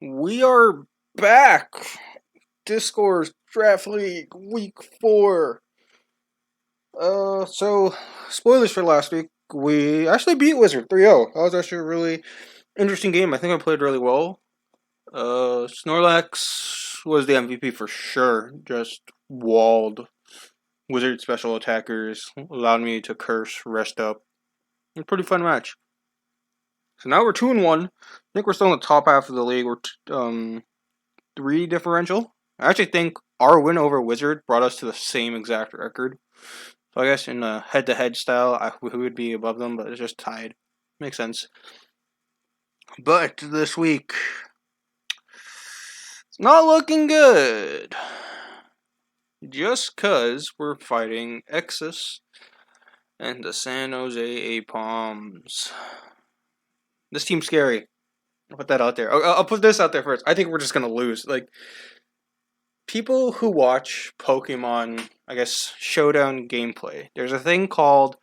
We are back. DiscORGs Draft League Week 4. So spoilers for last week. We actually beat Wizard 3-0. That was actually a really interesting game. I think I played really well. Snorlax was the MVP for sure. Just walled Wizard special attackers, allowed me to curse, rest up. A pretty fun match. So now we're 2-1. I think we're still in the top half of the league. We're 3 differential. I actually think our win over Wizard brought us to the same exact record. So I guess in a head-to-head style, we would be above them, but it's just tied. Makes sense. But this week, it's not looking good. Just cause we're fighting Exus and the San Jose Aipoms. This team's scary. I'll put that out there. I'll put this out there first. I think we're just gonna lose. Like, people who watch Pokemon, I guess, showdown gameplay, there's a thing called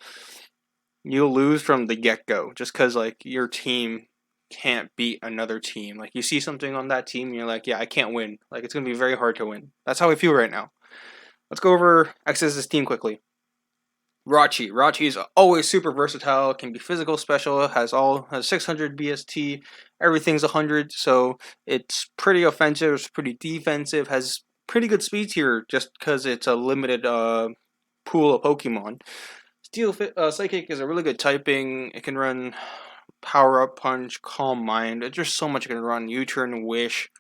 you'll lose from the get-go just because, like, your team can't beat another team. Like, you see something on that team and you're like, yeah, I can't win. Like, it's going to be very hard to win. That's how I feel right now. Let's go over X's team quickly. Rachi. Rachi is always super versatile, can be physical, special, has 600 BST, everything's 100, so it's pretty offensive, it's pretty defensive, has pretty good speed here just because it's a limited pool of Pokemon. Steel Psychic is a really good typing. It can run Power Up Punch, Calm Mind. There's just so much it can run. U-Turn, Wish.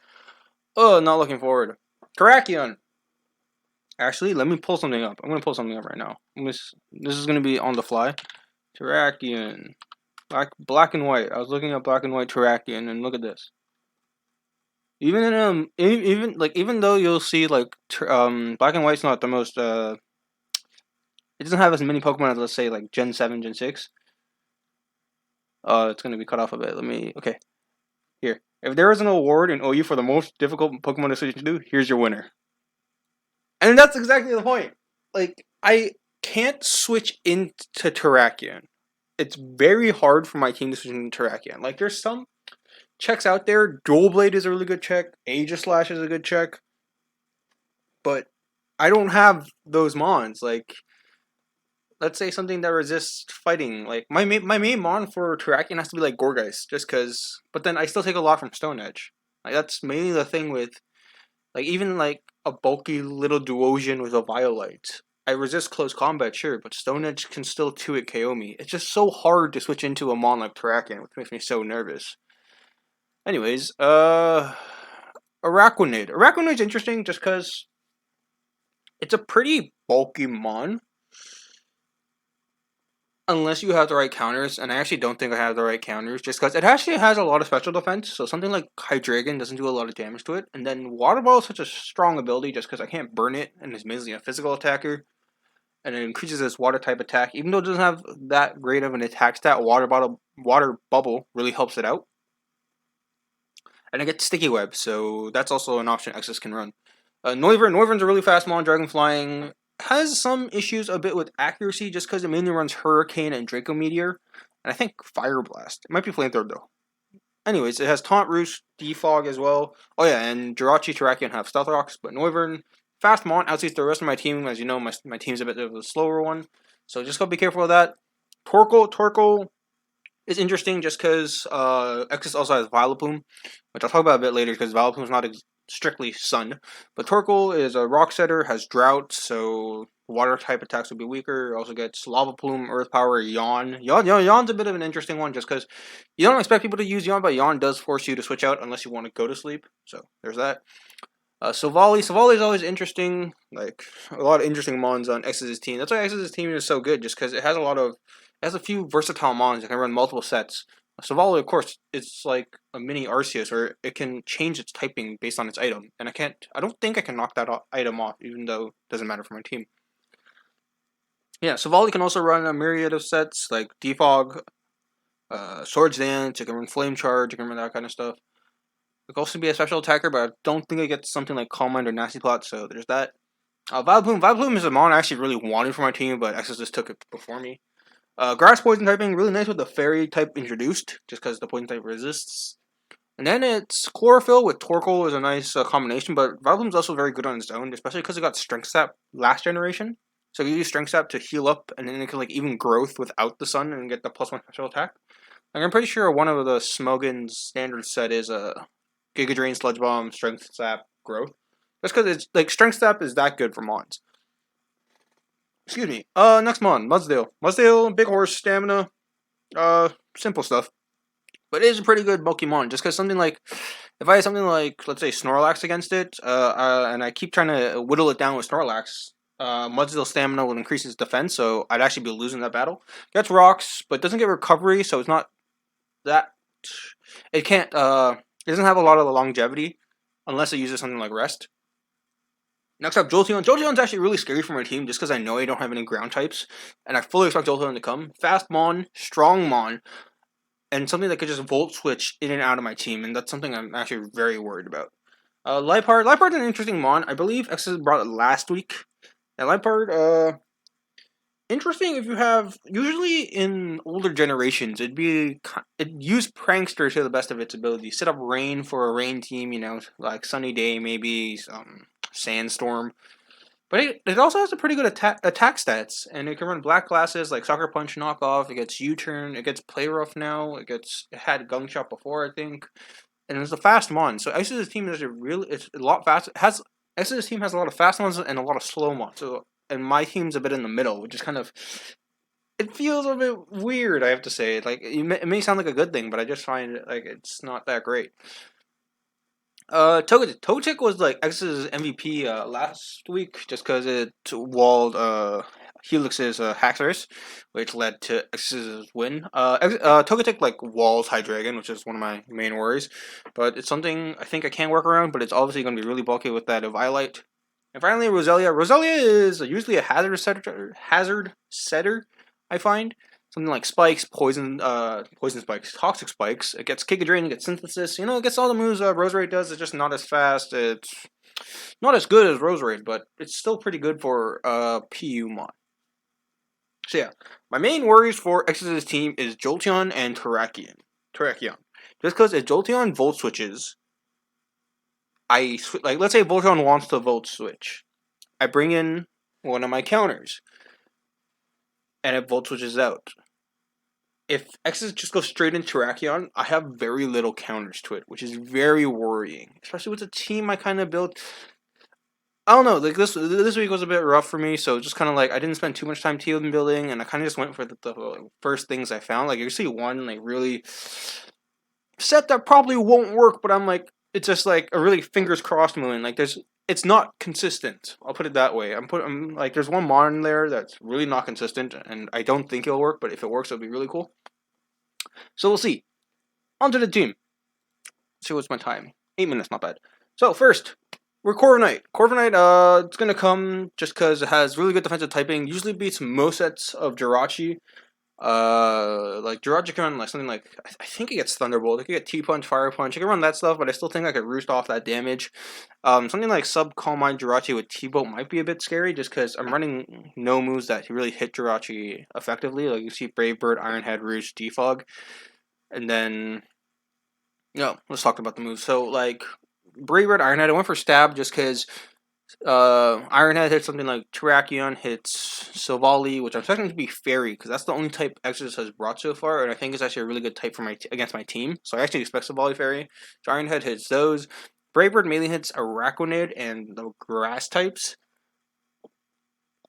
Oh, not looking forward. Terrakion. Actually, let me pull something up. I'm going to pull something up right now. This is going to be on the fly. Terrakion. Black and white. I was looking at black and white Terrakion, and look at this. Even though you'll see like black and white's not the most it doesn't have as many Pokemon as, let's say, like Gen 7, Gen 6. It's gonna be cut off a bit. Okay. Here. If there is an award in OU for the most difficult Pokemon decision to do, here's your winner. And that's exactly the point. Like, I can't switch into Terrakion. It's very hard for my team to switch into Terrakion. Like, there's some checks out there. Dual Blade is a really good check. Aegislash is a good check. But I don't have those mons. Like, let's say something that resists fighting. Like, my main mon for Terrakion has to be like Gorgeist, just because. But then I still take a lot from Stone Edge. Like, that's mainly the thing with, like, even like a bulky little Duosian with a Violite. I resist close combat, sure, but Stone Edge can still 2-hit KO me. It's just so hard to switch into a mon like Terrakion, which makes me so nervous. Anyways, Araquanid. Araquanid's interesting just because it's a pretty bulky mon. Unless you have the right counters, and I actually don't think I have the right counters, just because it actually has a lot of special defense, so something like Hydreigon doesn't do a lot of damage to it, and then Water Ball is such a strong ability just because I can't burn it, and it's mainly a physical attacker, and it increases its water type attack. Even though it doesn't have that great of an attack stat, Water Bubble really helps it out. And I get Sticky Web, so that's also an option Exus can run. Noivern's a really fast mon, Dragon Flying. Has some issues a bit with accuracy just because it mainly runs Hurricane and Draco Meteor. And I think Fire Blast. It might be Flamethrower though. Anyways, it has Taunt Roost, Defog as well. Oh yeah, and Jirachi, Terrakion have Stealth Rocks, but Noivern, fast mon, outseats the rest of my team. As you know, my team's a bit of a slower one. So just gotta be careful of that. Torkoal is interesting just because Exus also has Vileplume, which I'll talk about a bit later because Vileplume is not strictly Sun. But Torkoal is a Rock Setter, has Drought, so water type attacks will be weaker. It also gets Lava Plume, Earth Power, Yawn. Yawn's a bit of an interesting one just because you don't expect people to use Yawn, but Yawn does force you to switch out unless you want to go to sleep. So there's that. Silvally is always interesting. Like, a lot of interesting mons on X's team. That's why X's team is so good, just because it has a few versatile mons that can run multiple sets. Silvally, of course, it's like a mini Arceus, where it can change its typing based on its item, and I don't think I can knock that item off, even though it doesn't matter for my team. Yeah, Silvally can also run a myriad of sets, like Defog, Swords Dance, it can run Flame Charge, it can run that kind of stuff. It can also be a special attacker, but I don't think it gets something like Calm Mind or Nasty Plot, so there's that. Vileplume is a mon I actually really wanted for my team, but Exos just took it before me. Grass Poison typing, really nice with the Fairy type introduced, just because the Poison type resists. And then it's Chlorophyll with Torkoal is a nice combination, but Vileplume's also very good on its own, especially because it got Strength Sap last generation. So you use Strength Sap to heal up, and then it can like even growth without the sun and get the +1 special attack. Like, I'm pretty sure one of the Smogon's standard set is a Giga Drain, Sludge Bomb, Strength Sap, Growth. Just because it's like Strength Sap is that good for Mons. Excuse me. Next Mon, Mudsdale. Mudsdale, Big Horse, Stamina. Simple stuff. But it is a pretty good bulky Mon, just because something like, if I had something like, let's say, Snorlax against it, and I keep trying to whittle it down with Snorlax, Mudsdale Stamina will increase its defense, so I'd actually be losing that battle. Gets rocks, but doesn't get recovery, so it's not that, it can't, it doesn't have a lot of the longevity, unless it uses something like Rest. Next up, Jolteon. Jolteon's actually really scary for my team, just because I know I don't have any ground types, and I fully expect Jolteon to come. Fast Mon, strong Mon, and something that could just Volt Switch in and out of my team, and that's something I'm actually very worried about. Liepard's an interesting Mon. I believe X brought it last week. And Liepard, interesting if you have, usually in older generations, it'd use Prankster to the best of its ability. Set up Rain for a Rain team, like Sunny Day, maybe Sandstorm. But it also has a pretty good attack stats, and it can run black glasses like Soccer Punch knockoff. It gets U-turn. It gets Play Rough now. It had Gunk Shot before, I think, and it's a fast mon. So X's team is it's a lot fast. X's team has a lot of fast ones and a lot of slow ones. So and my team's a bit in the middle, which is kind of, it feels a bit weird. I have to say, like it may sound like a good thing, but I just find it like it's not that great. Togetic was like X's MVP last week just because it walled Helix's Haxorus, which led to X's win. Togetic like walls Hydreigon, which is one of my main worries, but it's something I think I can work around. But it's obviously going to be really bulky with that Eviolite. And finally, Roselia. Roselia is usually a hazard setter. I find. Something like spikes, poison spikes, toxic spikes. It gets Giga Drain, it gets synthesis. It gets all the moves Roserade does. It's just not as fast. It's not as good as Roserade, but it's still pretty good for PU mod. So yeah, my main worries for X's team is Jolteon and Terrakion. Just because if Jolteon Volt switches, let's say Voltron wants to Volt switch. I bring in one of my counters, and it Volt switches out. If X's just goes straight into Terrakion, I have very little counters to it, which is very worrying. Especially with the team I kind of built. I don't know, like this week was a bit rough for me, so just kind of like, I didn't spend too much time team building, and I kind of just went for the first things I found. Like, you see one, like, really set that probably won't work, but I'm like, it's just like a really fingers crossed moment. Like, it's not consistent. I'll put it that way. I'm like, there's one Mon there that's really not consistent, and I don't think it'll work, but if it works, it'll be really cool. So we'll see. On to the team. Let's see what's my time. 8 minutes, not bad. So first, we're Corviknight. Corviknight, it's gonna come just because it has really good defensive typing. Usually beats most sets of Jirachi. Like Jirachi can run like something like, I think it gets Thunderbolt. It can get T-Punch, Fire Punch. It can run that stuff, but I still think I could roost off that damage. Something like Calm Mind Jirachi with T-Bolt might be a bit scary just because I'm running no moves that really hit Jirachi effectively. Like you see Brave Bird, Iron Head, Roost, Defog. And then, let's talk about the moves. So like Brave Bird, Iron Head, I went for Stab just because Iron Head hits something like Terrakion, hits Silvally, which I'm expecting to be Fairy, because that's the only type Exodus has brought so far, and I think it's actually a really good type for against my team. So I actually expect Silvally Fairy. So Iron Head hits those. Brave Bird mainly hits Araquanid and the grass types.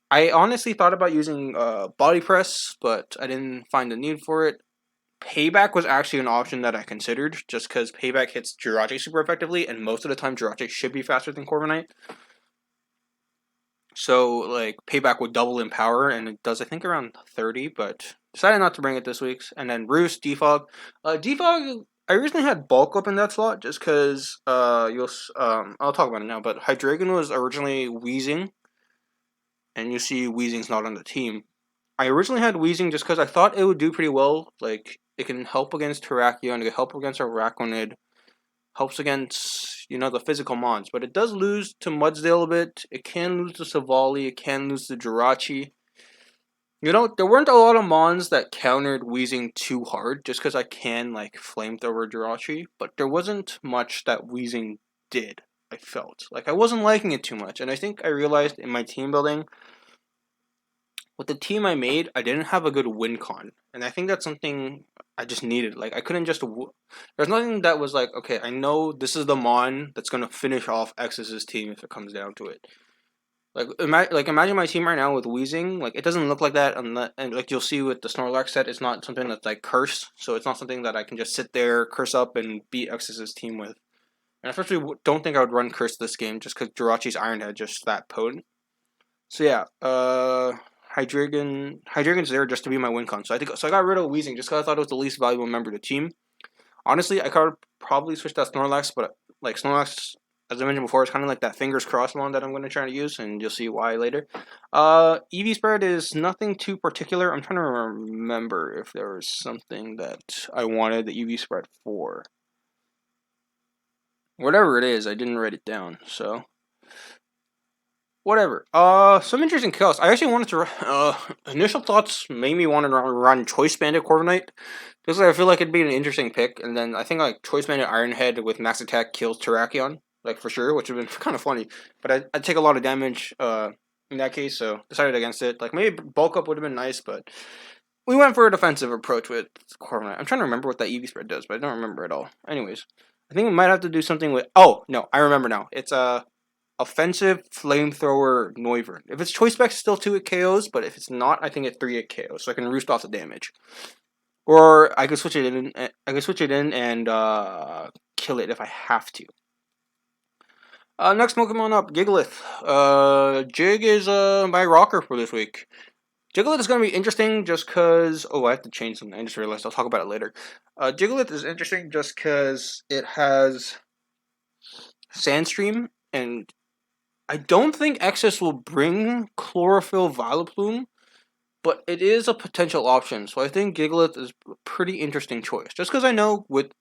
I honestly thought about using Body Press, but I didn't find the need for it. Payback was actually an option that I considered, just because Payback hits Jirachi super effectively, and most of the time Jirachi should be faster than Corviknight. So, like, Payback would double in power, and it does, I think, around 30, but decided not to bring it this week. And then Roost, Defog. Defog, I originally had Bulk up in that slot, just because, I'll talk about it now, but Hydreigon was originally Weezing, and you see Weezing's not on the team. I originally had Weezing just because I thought it would do pretty well. Like, it can help against Terrakion, it can help against Araquanid, helps against, the physical mons. But it does lose to Mudsdale a bit. It can lose to Silvally. It can lose to Jirachi. You know, there weren't a lot of mons that countered Wheezing too hard, just because I can, like, Flamethrower Jirachi, but there wasn't much that Wheezing did, I felt. Like, I wasn't liking it too much, and I think I realized in my team building, with the team I made, I didn't have a good win con, and I think that's something I just needed. Like, I couldn't just... There's nothing that was like, okay, I know this is the mon that's gonna finish off X's team if it comes down to it. Imagine my team right now with Wheezing. Like, it doesn't look like that, and like you'll see with the Snorlax set, it's not something that's like curse. So it's not something that I can just sit there, curse up, and beat X's team with. And I especially don't think I would run curse this game just because Jirachi's Iron Head just that potent. So yeah, Hydreigon's there just to be my win con. So I got rid of Wheezing just because I thought it was the least valuable member of the team. Honestly, I could probably switch that Snorlax, but like Snorlax, as I mentioned before, it's kind of like that fingers crossed one that I'm going to try to use, and you'll see why later. EV spread is nothing too particular. I'm trying to remember if there was something that I wanted the EV spread for. Whatever it is, I didn't write it down, so whatever. Some interesting kills. I actually wanted to. Initial thoughts made me want to run Choice Bandit Corviknight, because I feel like it'd be an interesting pick. And then I think like Choice Bandit Ironhead with max attack kills Terrakion, like for sure, which would have been kind of funny. But I'd take a lot of damage. In that case, so decided against it. Like maybe bulk up would have been nice, but we went for a defensive approach with Corviknight. I'm trying to remember what that EV spread does, but I don't remember at all. Anyways, I think we might have to do something with. Oh no, I remember now. It's offensive flamethrower Noivern. If it's choice spec, still 2 hit KOs, but if it's not, I think it's 3 hit KOs, so I can roost off the damage. Or I could switch it in. I could switch it in and kill it if I have to. Next Pokemon up, Gigalith. Jig is my rocker for this week. Jigglypuff is going to be interesting just because... Oh, I have to change something. I just realized. I'll talk about it later. Jigglypuff is interesting just because it has Sandstream, and I don't think Exos will bring Chlorophyll Vileplume, but it is a potential option. So I think Gigalith is a pretty interesting choice. Just because I know with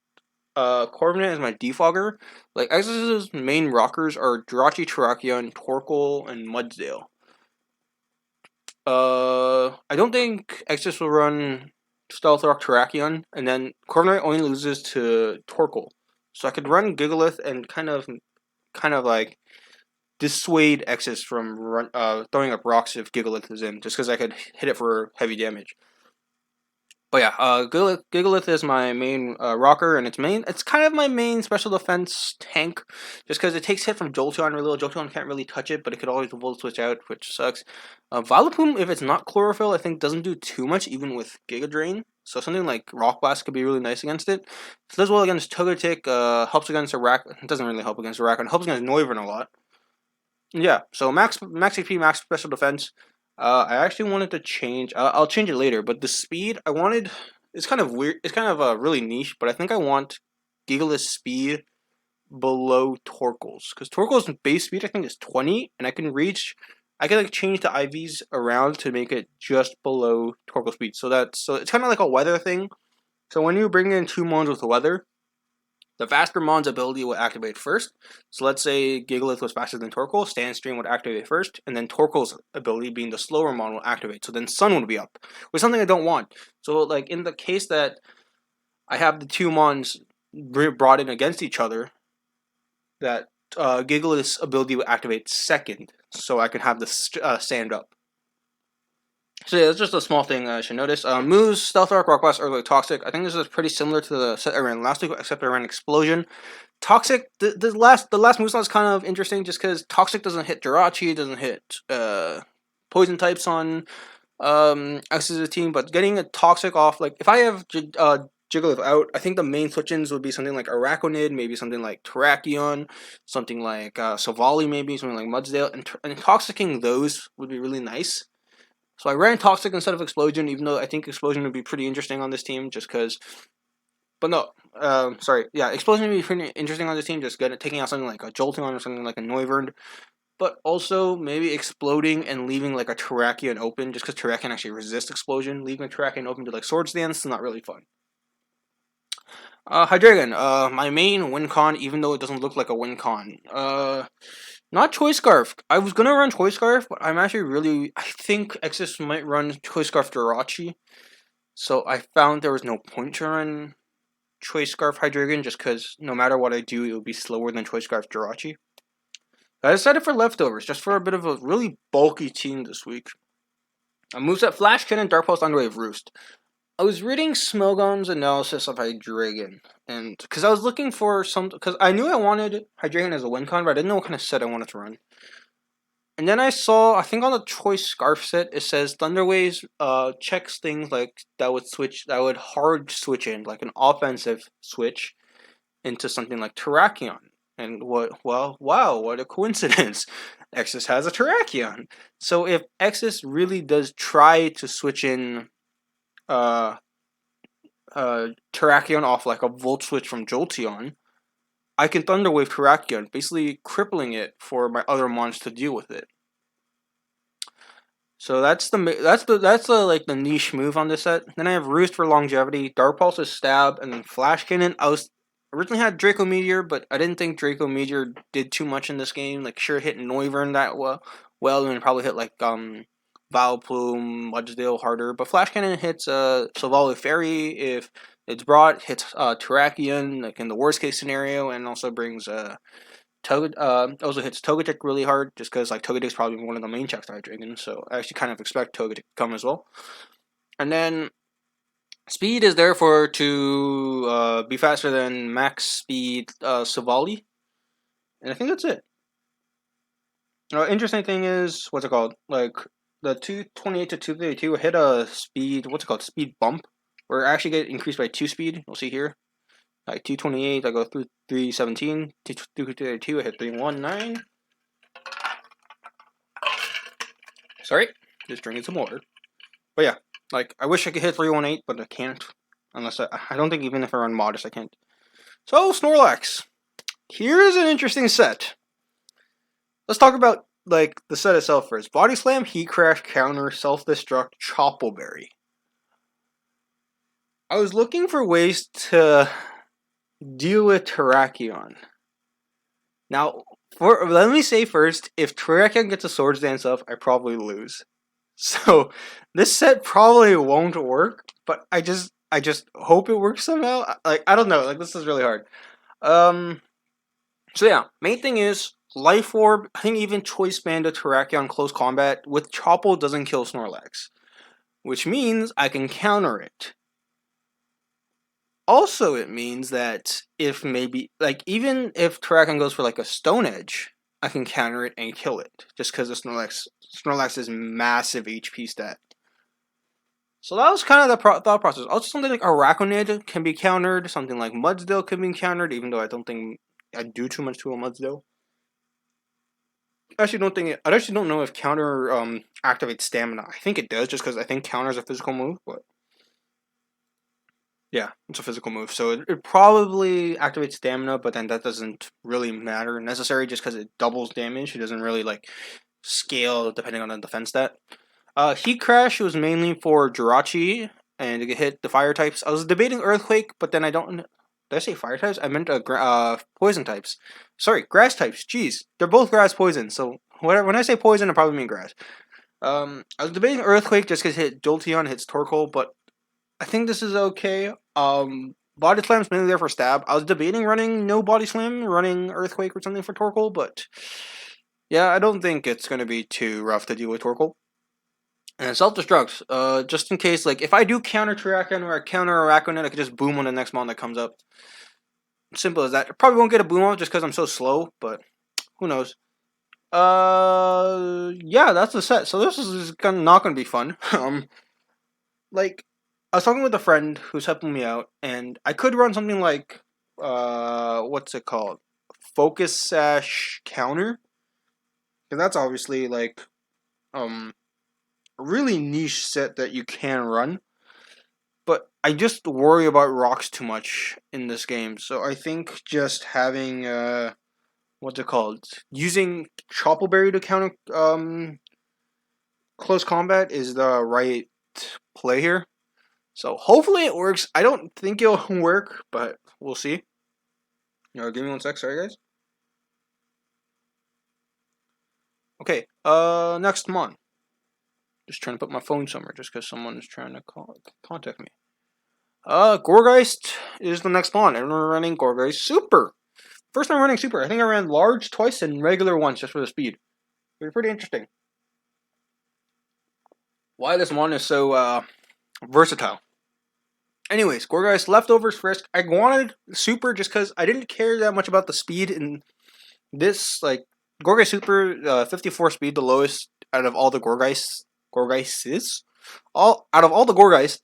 Corviknight as my defogger, like Exos' main rockers are Jirachi, Terrakion, Torkoal, and Mudsdale. I don't think Exos will run Stealth Rock Terrakion, and then Corviknight only loses to Torkoal. So I could run Gigalith and kind of like dissuade Exos from throwing up rocks if Gigalith is in, just because I could hit it for heavy damage. But yeah, Gigalith is my main rocker, and it's kind of my main special defense tank, just because it takes hit from Jolteon really well. Jolteon can't really touch it, but it could always Volt Switch out, which sucks. Vileplume, if it's not Chlorophyll, I think doesn't do too much, even with Giga Drain. So something like Rock Blast could be really nice against it. It does well against Togetic, helps against Araquanid. It doesn't really help against Araquanid. It helps against Noivern a lot. Yeah, so max HP, max special defense. I actually wanted to change. I'll change it later, but the speed I wanted. It's kind of weird. It's kind of really niche, but I think I want Gigalith's speed below Torkoal's, because Torkoal's base speed I think is 20, and I can like change the IVs around to make it just below Torkoal speed. So it's kind of like a weather thing. So when you bring in 2 mons with the weather, the faster Mon's ability will activate first. So let's say Gigalith was faster than Torkoal, Sandstream would activate first, and then Torkoal's ability, being the slower Mon, will activate. So then Sun would be up, which is something I don't want. So like in the case that I have the 2 Mons brought in against each other, that Gigalith's ability will activate second, so I can have the Sand up. So yeah, it's just a small thing I should notice. Moves, Stealth Rock, Rock Blast, Earthquake, Toxic. I think this is pretty similar to the set I ran last week, except I ran Explosion. Toxic, the last moveset is kind of interesting just because Toxic doesn't hit Jirachi, doesn't hit poison types on X's team, but getting a Toxic off, like if I have Jigglypuff out, I think the main switch-ins would be something like Araquanid, maybe something like Terrakion, something like Savali, maybe something like Mudsdale, and Toxicking those would be really nice. So I ran Toxic instead of Explosion, even though I think Explosion would be pretty interesting on this team, just because... But no, sorry, yeah, Explosion would be pretty interesting on this team, just taking out something like a Jolteon or something like a Noivern, but also maybe exploding and leaving like a Terrakion open, just because Terrakion actually resists Explosion. Leaving a Terrakion open to like Swords Dance is not really fun. Hydreigon, my main win con, even though it doesn't look like a win con. Not Choice Scarf. I was gonna run Choice Scarf, but I'm actually really. I think Exis might run Choice Scarf Jirachi. So I found there was no point to run Choice Scarf Hydreigon just because no matter what I do, it would be slower than Choice Scarf Jirachi. I decided for leftovers, just for a bit of a really bulky team this week. I moveset Flash Cannon, Dark Pulse, Underwave, Roost. I was reading Smogon's analysis of Hydreigon, and because I was looking for some, because I knew I wanted Hydreigon as a win con, but I didn't know what kind of set I wanted to run. And then I saw, I think on the Choice Scarf set, it says Thunderwaves checks things like that would hard switch in, like an offensive switch, into something like Terrakion. And wow, what a coincidence. Exis has a Terrakion. So if Exis really does try to switch in Terrakion off like a Volt Switch from Jolteon, I can Thunderwave Terrakion, basically crippling it for my other mons to deal with it. So that's the like the niche move on this set. Then I have Roost for longevity, Dark Pulse is stab, and then Flash Cannon. I originally had Draco Meteor, but I didn't think Draco Meteor did too much in this game. Like sure, it hit Noivern that well, and probably hit like Vileplume, Mudsdale harder. But Flash Cannon hits Silvally Fairy if it's brought, hits Terrakion like in the worst case scenario, and also brings also hits Togetic really hard, just because like Togetic's probably one of the main checks to Hydreigon, so I actually kind of expect Togetic to come as well. And then speed is there to be faster than max speed Silvally, and I think that's it. Interesting thing is what's it called? Like the 228 to 232 hit a speed. What's it called? Speed bump, where it actually get increased by 2 speed. You'll see here. Like 228, I go through 317. 232, I hit 319. Sorry, just drinking some water. But yeah, like I wish I could hit 318, but I can't. Unless I don't think even if I run Modest, I can't. So Snorlax, here's an interesting set. Let's talk about like the set itself first. Body Slam, Heat Crash, Counter, Self Destruct, Choppleberry. I was looking for ways to deal with Terrakion. Now, let me say first, if Terrakion gets a Swords Dance up, I probably lose. So this set probably won't work, but I just hope it works somehow. Like I don't know, like this is really hard. So yeah, main thing is Life Orb. I think even Choice Band of Terrakion close combat with Chople doesn't kill Snorlax, which means I can counter it. Also, it means that if maybe, like, even if Terrakion goes for, like, a Stone Edge, I can counter it and kill it, just because of Snorlax's massive HP stat. So that was kind of the thought process. Also, something like Araquanid can be countered, something like Mudsdale can be countered, even though I don't think I do too much to a Mudsdale. I actually don't know if counter activates stamina. I think it does, just because I think counter is a physical move, but yeah, it's a physical move, so it probably activates stamina, but then that doesn't really matter necessarily just because it doubles damage. It doesn't really like scale depending on the defense stat. Heat Crash was mainly for Jirachi, and it could hit the fire types. I was debating Earthquake, but then I don't. Did I say fire types? I meant poison types. Sorry, grass types. Jeez, they're both grass poison. So when I say poison, I probably mean grass. I was debating Earthquake just because it hit Jolteon, hits Torkoal, but I think this is okay. Body Slam's mainly there for stab. I was debating running no Body Slam, running Earthquake or something for Torkoal, but yeah, I don't think it's going to be too rough to deal with Torkoal. And Self-Destruct, just in case, like, if I do counter Terrakion or I counter Araquanid, I could just boom on the next mon that comes up. Simple as that. I probably won't get a boom on just because I'm so slow, but who knows. Yeah, that's the set. So this is not going to be fun. Like, I was talking with a friend who's helping me out, and I could run something like, what's it called? Focus Sash Counter. And that's obviously, like, a really niche set that you can run. But I just worry about rocks too much in this game. So I think just having, what's it called? Using Choppleberry to counter, close combat is the right play here. So hopefully it works. I don't think it'll work, but we'll see. Give me 1 sec, sorry guys. Okay, next mon. Just trying to put my phone somewhere just because someone is trying to contact me. Gorgeist is the next mon, and we're running Gorgeist Super. First time running Super. I think I ran large twice and regular once just for the speed. It was pretty interesting. Why this mon is so versatile. Anyways, Gorgeist Leftovers Frisk. I wanted Super just because I didn't care that much about the speed in this. Like, Gorgeist Super, 54 speed, the lowest out of all the Gorgeists. Out of all the Gorgeist,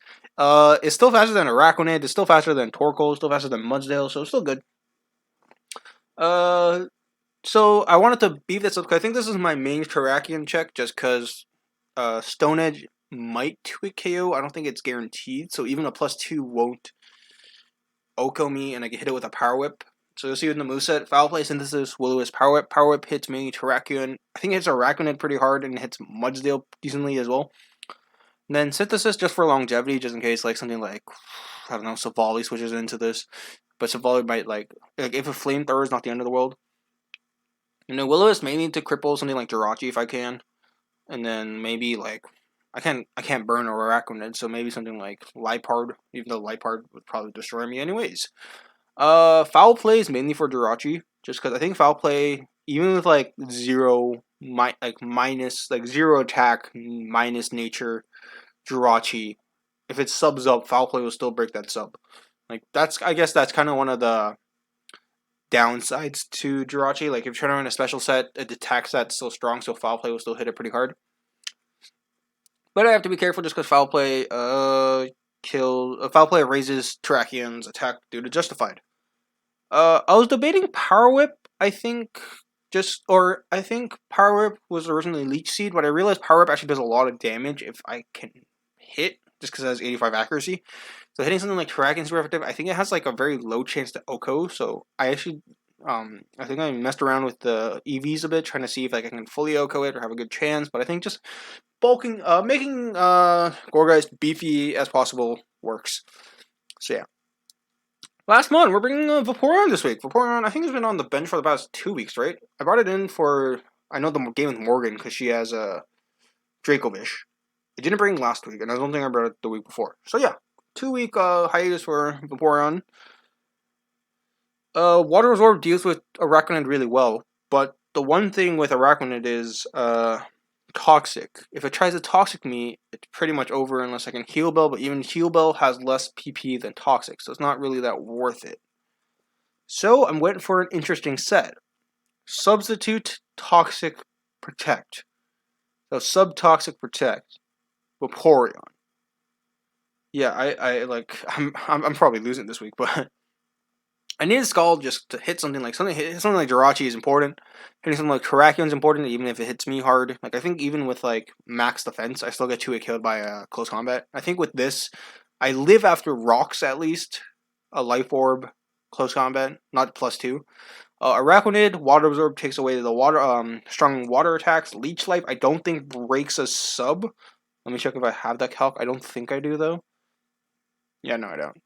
it's still faster than Araquanid, it's still faster than Torkoal, still faster than Mudsdale, so it's still good. So I wanted to beef this up because I think this is my main Terrakion check, just because Stone Edge might 2-hit KO. I don't think it's guaranteed, so even a +2 won't OHKO me, and I can hit it with a Power Whip. So you'll see in the moveset, Foul Play, Synthesis, Will-O-Wisp, Power Whip. Power Whip hits me, Terrakion. I think it hits Araquanid pretty hard, and it hits Mudsdale decently as well. And then Synthesis just for longevity, just in case like something like, I don't know, Savali switches into this. But Savali might like if a Flamethrower is not the end of the world. And then Will-O-Wisp may need to cripple something like Jirachi if I can. And then maybe like I can't burn or Araquanid, so maybe something like Lipard, even though Lipard would probably destroy me anyways. Foul Play is mainly for Jirachi, just because I think Foul Play, even with like zero attack, minus nature, Jirachi, if it subs up, Foul Play will still break that sub. Like I guess that's kind of one of the downsides to Jirachi. Like if you're trying to run a special set, the attack set's still strong, so Foul Play will still hit it pretty hard. But I have to be careful just because Foul Play Foul Play raises Terrakion's attack due to Justified. I was debating Power Whip, I think Power Whip was originally Leech Seed, but I realized Power Whip actually does a lot of damage if I can hit, just because it has 85 accuracy. So hitting something like Terrakion super effective. I think it has like a very low chance to OHKO, so I actually, I think I messed around with the EVs a bit, trying to see if like I can fully OHKO it or have a good chance, but I think just making Gorgeist beefy as possible works. So yeah. Last month, we're bringing Vaporeon this week. Vaporeon, I think, has been on the bench for the past 2 weeks, right? I brought it in for, I know, the game with Morgan, because she has a Dracovish. I didn't bring last week, and I don't think I brought it the week before. So yeah, 2-week hiatus for Vaporeon. Water Absorb deals with Araquanid really well, but the one thing with Araquanid is Toxic. If it tries to Toxic me, it's pretty much over unless I can Heal Bell, but even Heal Bell has less PP than Toxic, so it's not really that worth it. So I'm waiting for an interesting set. Substitute Toxic Protect. So Sub-Toxic Protect. Vaporeon. Yeah, I'm probably losing this week, but I need a Skull just to hit something like Jirachi is important. Hitting something like Terrakion is important, even if it hits me hard. Like I think even with like max defense, I still get 2-hit killed by close combat. I think with this, I live after rocks at least. A Life Orb, close combat, not +2. Araquanid, Water Absorb takes away the water strong water attacks. Leech Life I don't think breaks a sub. Let me check if I have that calc. I don't think I do though. Yeah, no I don't.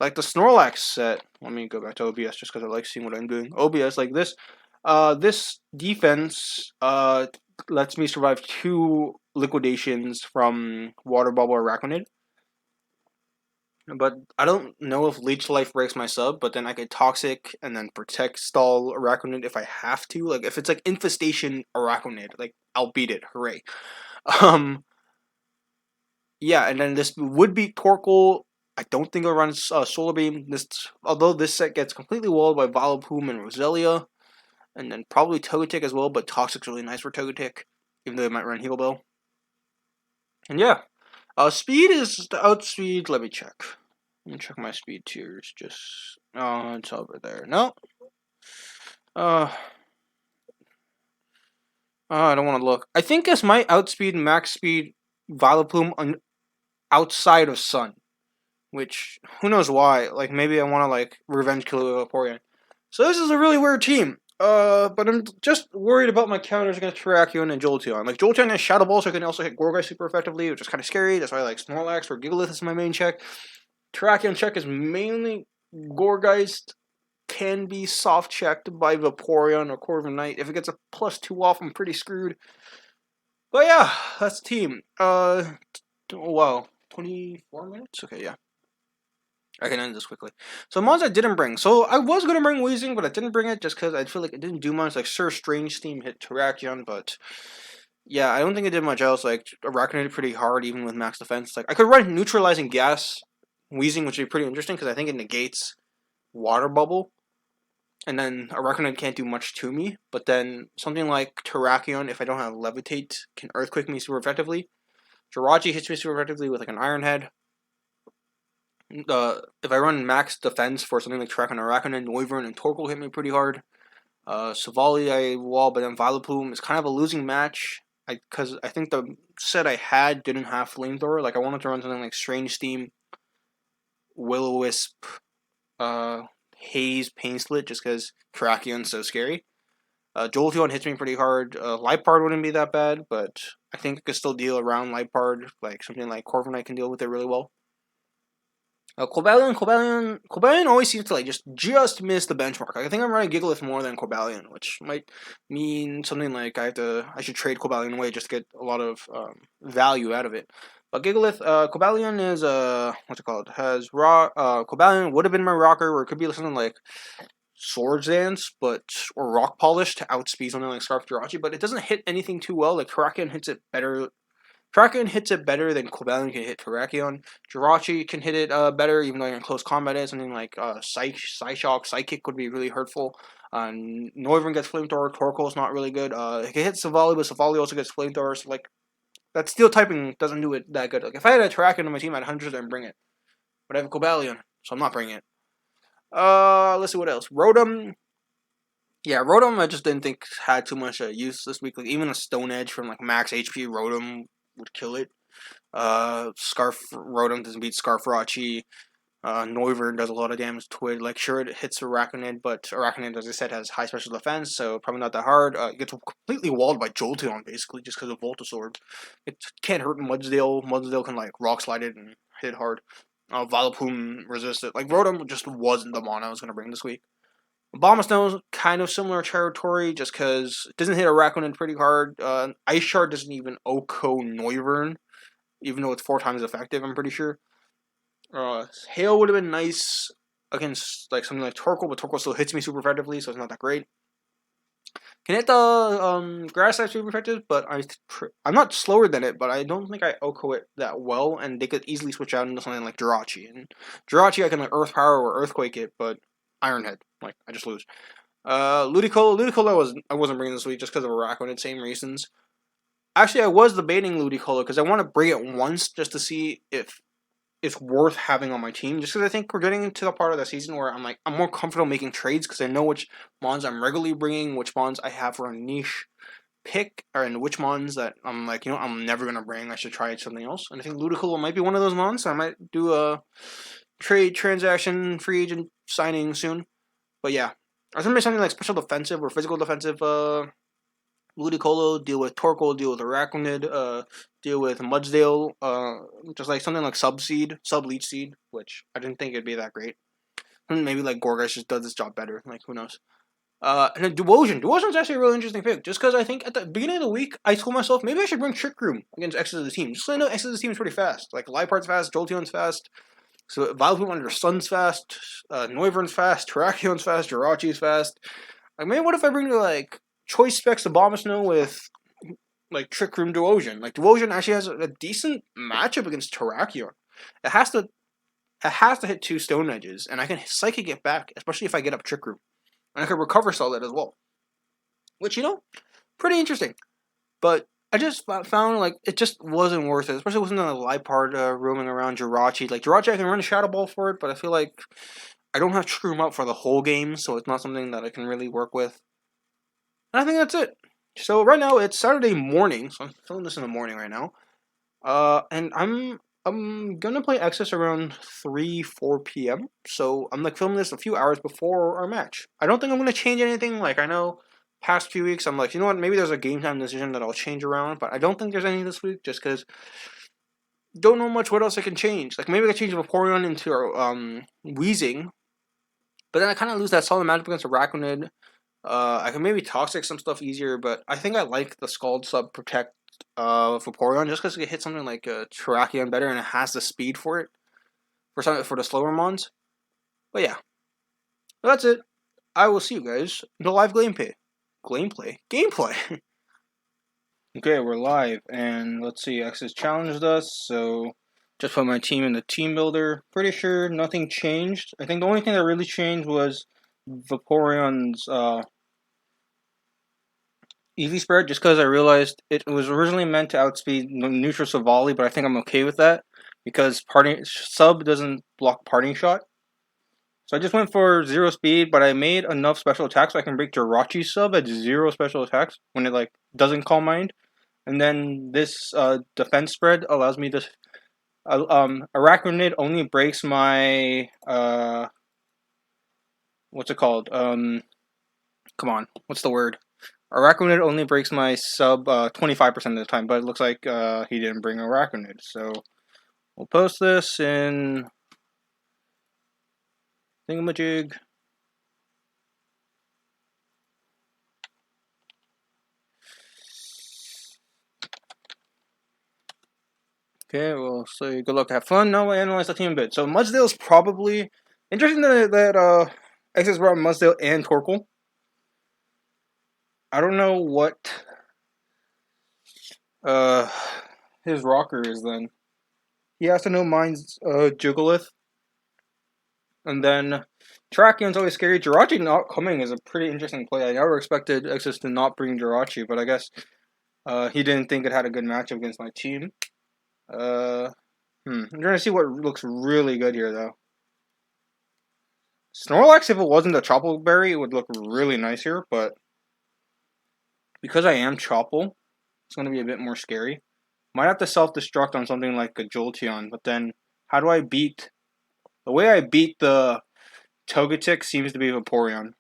Like the Snorlax set, let me go back to OBS just because I like seeing what I'm doing. OBS, like this, this defense, lets me survive 2 liquidations from Water Bubble or Araquanid. But I don't know if Leech Life breaks my sub, but then I could Toxic and then Protect Stall Araquanid if I have to. Like, if it's like Infestation Araquanid, like, I'll beat it, hooray. Yeah, and then this would be Torkoal. I don't think it'll run Solar Beam. Although this set gets completely walled by Vileplume and Roselia, and then probably Togetic as well, but Toxic's really nice for Togetic, even though it might run Heal Bell. And yeah, speed is the outspeed. Let me check. Let me check my speed tiers. Oh, it's over there. No. I don't want to look. I think it's my outspeed, max speed, Vileplume outside of Sun. Which, who knows why. Like, maybe I want to, like, revenge kill Vaporeon. So this is a really weird team. But I'm just worried about my counters against Terrakion and Jolteon. Like, Jolteon has Shadow Ball, so I can also hit Gorgeist super effectively, which is kind of scary. That's why I like Snorlax or Gigalith is my main check. Terrakion check is mainly Gorgeist can be soft checked by Vaporeon or Corviknight. If it gets a +2 off, I'm pretty screwed. But yeah, that's the team. Wow, 24 minutes? Okay, yeah. I can end this quickly. So mods I didn't bring. So I was gonna bring Weezing, but I didn't bring it just because I feel like it didn't do much. Like Sir Strange Steam hit Terrakion, but yeah, I don't think it did much else. Like Arachnoid pretty hard even with max defense. Like I could run Neutralizing Gas Weezing, which would be pretty interesting because I think it negates Water Bubble. And then Arachnoid can't do much to me, but then something like Terrakion, if I don't have Levitate, can Earthquake me super effectively. Jirachi hits me super effectively with like an Iron Head. If I run max defense for something like Terrakion, Arachnoid, Noivern, and Torkoal hit me pretty hard. Savali I wall, but then Vileplume is kind of a losing match. Because I think the set I had didn't have Flamethrower. Like I wanted to run something like Strange Steam, Will-O-Wisp, Haze, Pain Split, just because Terrakion's so scary. Jolteon hits me pretty hard. Liepard wouldn't be that bad, but I think I could still deal around Liepard. Like something like Corviknight can deal with it really well. Cobalion always seems to like just miss the benchmark. Like, I think I'm running Gigalith more than Cobalion, which might mean something like I should trade Cobalion away just to get a lot of value out of it. But Gigalith, Cobalion is what's it called? Has rock. Cobalion would have been my rocker, or it could be something like Swords Dance, or Rock Polish to outspeed something like Scarf Jirachi, but it doesn't hit anything too well. Like Terrakion hits it better. Terrakion hits it better than Cobalion can hit Terrakion. Jirachi can hit it better, even though you're in close combat. Something like Psyshock, Psychic would be really hurtful. Noivern gets Flamethrower. Torkoal's not really good. It can hit Savali, but Savali also gets Flamethrower. So like that Steel typing doesn't do it that good. Like if I had a Terrakion on my team, I'd 100% bring it. But I have a Cobalion, so I'm not bringing it. Let's see what else. Rotom. Yeah, Rotom I just didn't think had too much use this week. Like even a Stone Edge from like max HP Rotom would kill it. Scarf Rotom doesn't beat Scarfrachi. Noivern does a lot of damage to it. Like sure it hits Arachnid, but Arachnid, as I said, has high special defense, so probably not that hard. It gets completely walled by Jolteon basically just because of Voltasword. It can't hurt Mudsdale. Mudsdale can like rock slide it and hit hard. Vileplume resist it. Like Rotom just wasn't the mon I was gonna bring this week. Abomasnow kind of similar territory, just because it doesn't hit Arachnid pretty hard. Ice Shard doesn't even OHKO Noivern, even though it's 4 times effective, I'm pretty sure. Hail would have been nice against like something like Torkoal, but Torkoal still hits me super effectively, so it's not that great. Can hit the grass type super effective, but I'm not slower than it, but I don't think I OHKO it that well, and they could easily switch out into something like Jirachi. And Jirachi I can like Earth Power or Earthquake it, but Iron Head, like I just lose. Ludicolo I wasn't bringing this week just because of Arachnid, same reasons. Actually, I was debating Ludicolo because I want to bring it once just to see if it's worth having on my team. Just because I think we're getting into the part of the season where I'm more comfortable making trades because I know which mons I'm regularly bringing, which mons I have for a niche pick, and which mons that I'm like, I'm never gonna bring. I should try something else. And I think Ludicolo might be one of those mons. So I might do a trade transaction free agent signing soon. But yeah, I was gonna be something like special defensive or physical defensive. Ludicolo, deal with Torkoal, deal with Arachnid, deal with Mudsdale, just like something like Sub Leech Seed, which I didn't think it'd be that great. Maybe like Gorgeist just does this job better. Like who knows? And then Duosion. Duosion's actually a really interesting pick, just because I think at the beginning of the week I told myself maybe I should bring Trick Room against X of the team. Just so I know X of the team is pretty fast. Like Liepard's fast, Jolteon's fast. So Vileplume under Sun's fast, Noivern's fast, Terrakion's fast, Jirachi's fast. Like maybe what if I bring like Choice Specs Abomasnow with like Trick Room Duosion? Like Duosion actually has a decent matchup against Terrakion. It has to hit 2 Stone Edges, and I can Psychic it back, especially if I get up Trick Room. And I can Recover Solid as well. Which, pretty interesting. But I just found like it just wasn't worth it, especially with something like Liepard roaming around Jirachi. Like Jirachi, I can run a Shadow Ball for it, but I feel like I don't have Trick Room up for the whole game, so it's not something that I can really work with. And I think that's it. So right now it's Saturday morning, so I'm filming this in the morning right now. And I'm gonna play Access around 3-4 p.m. So I'm like filming this a few hours before our match. I don't think I'm gonna change anything. Like I know past few weeks I'm like, you know what, maybe there's a game time decision that I'll change around, but I don't think there's any this week just because don't know much what else I can change. Like maybe I can change Vaporeon into Weezing, But then I kind of lose that solid matchup against Arachnid. I can maybe Toxic some stuff easier, but I think I like the Scald sub Protect Vaporeon just because it hit something like Terrakion better and it has the speed for it for the slower mons. But yeah, that's it. I will see you guys in the live gameplay. Gameplay. Okay, we're live, and let's see. X has challenged us, so just put my team in the team builder. Pretty sure nothing changed. I think the only thing that really changed was Vaporeon's EV spread, just because I realized it was originally meant to outspeed neutral Savali, but I think I'm okay with that because parting sub doesn't block parting shot. So I just went for 0 speed, but I made enough special attacks so I can break Jirachi's sub at 0 special attacks when it like doesn't Calm Mind. And then this defense spread allows me to Arachnid only breaks my what's it called? Come on, what's the word? Arachnid only breaks my sub 25% of the time, but it looks like he didn't bring Arachnid, so we'll post this in Thingamajig. Okay, we'll say good luck, have fun. Now we'll analyze the team a bit. So Mudsdale's probably interesting that X has brought Mudsdale and Torkoal. I don't know what his rocker is then. He has to know mine's Jugalith. And then Terrakion's always scary. Jirachi not coming is a pretty interesting play. I never expected Exodus to not bring Jirachi, but I guess he didn't think it had a good matchup against my team. I'm trying to see what looks really good here, though. Snorlax, if it wasn't a Chople Berry, it would look really nice here, but because I am Chople, it's going to be a bit more scary. Might have to self-destruct on something like a Jolteon, but then how do I beat... The way I beat the Togetic seems to be Vaporeon.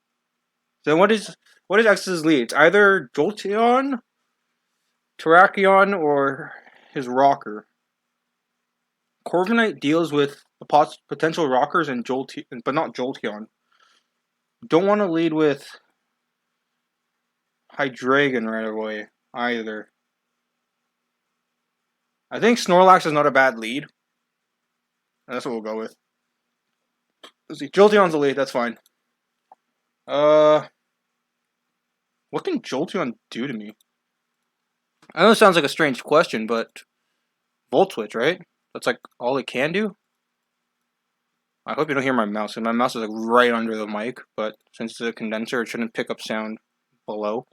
So what is X's lead? It's either Jolteon, Terrakion, or his rocker. Corviknight deals with the potential rockers and Jolteon, but not Jolteon. Don't want to lead with Hydreigon right away either. I think Snorlax is not a bad lead. That's what we'll go with. Let's see. Jolteon's the lead. That's fine. What can Jolteon do to me? I know it sounds like a strange question, but Volt Switch, right? That's like all it can do. I hope you don't hear my mouse. My mouse is like right under the mic, but since it's a condenser, it shouldn't pick up sound below.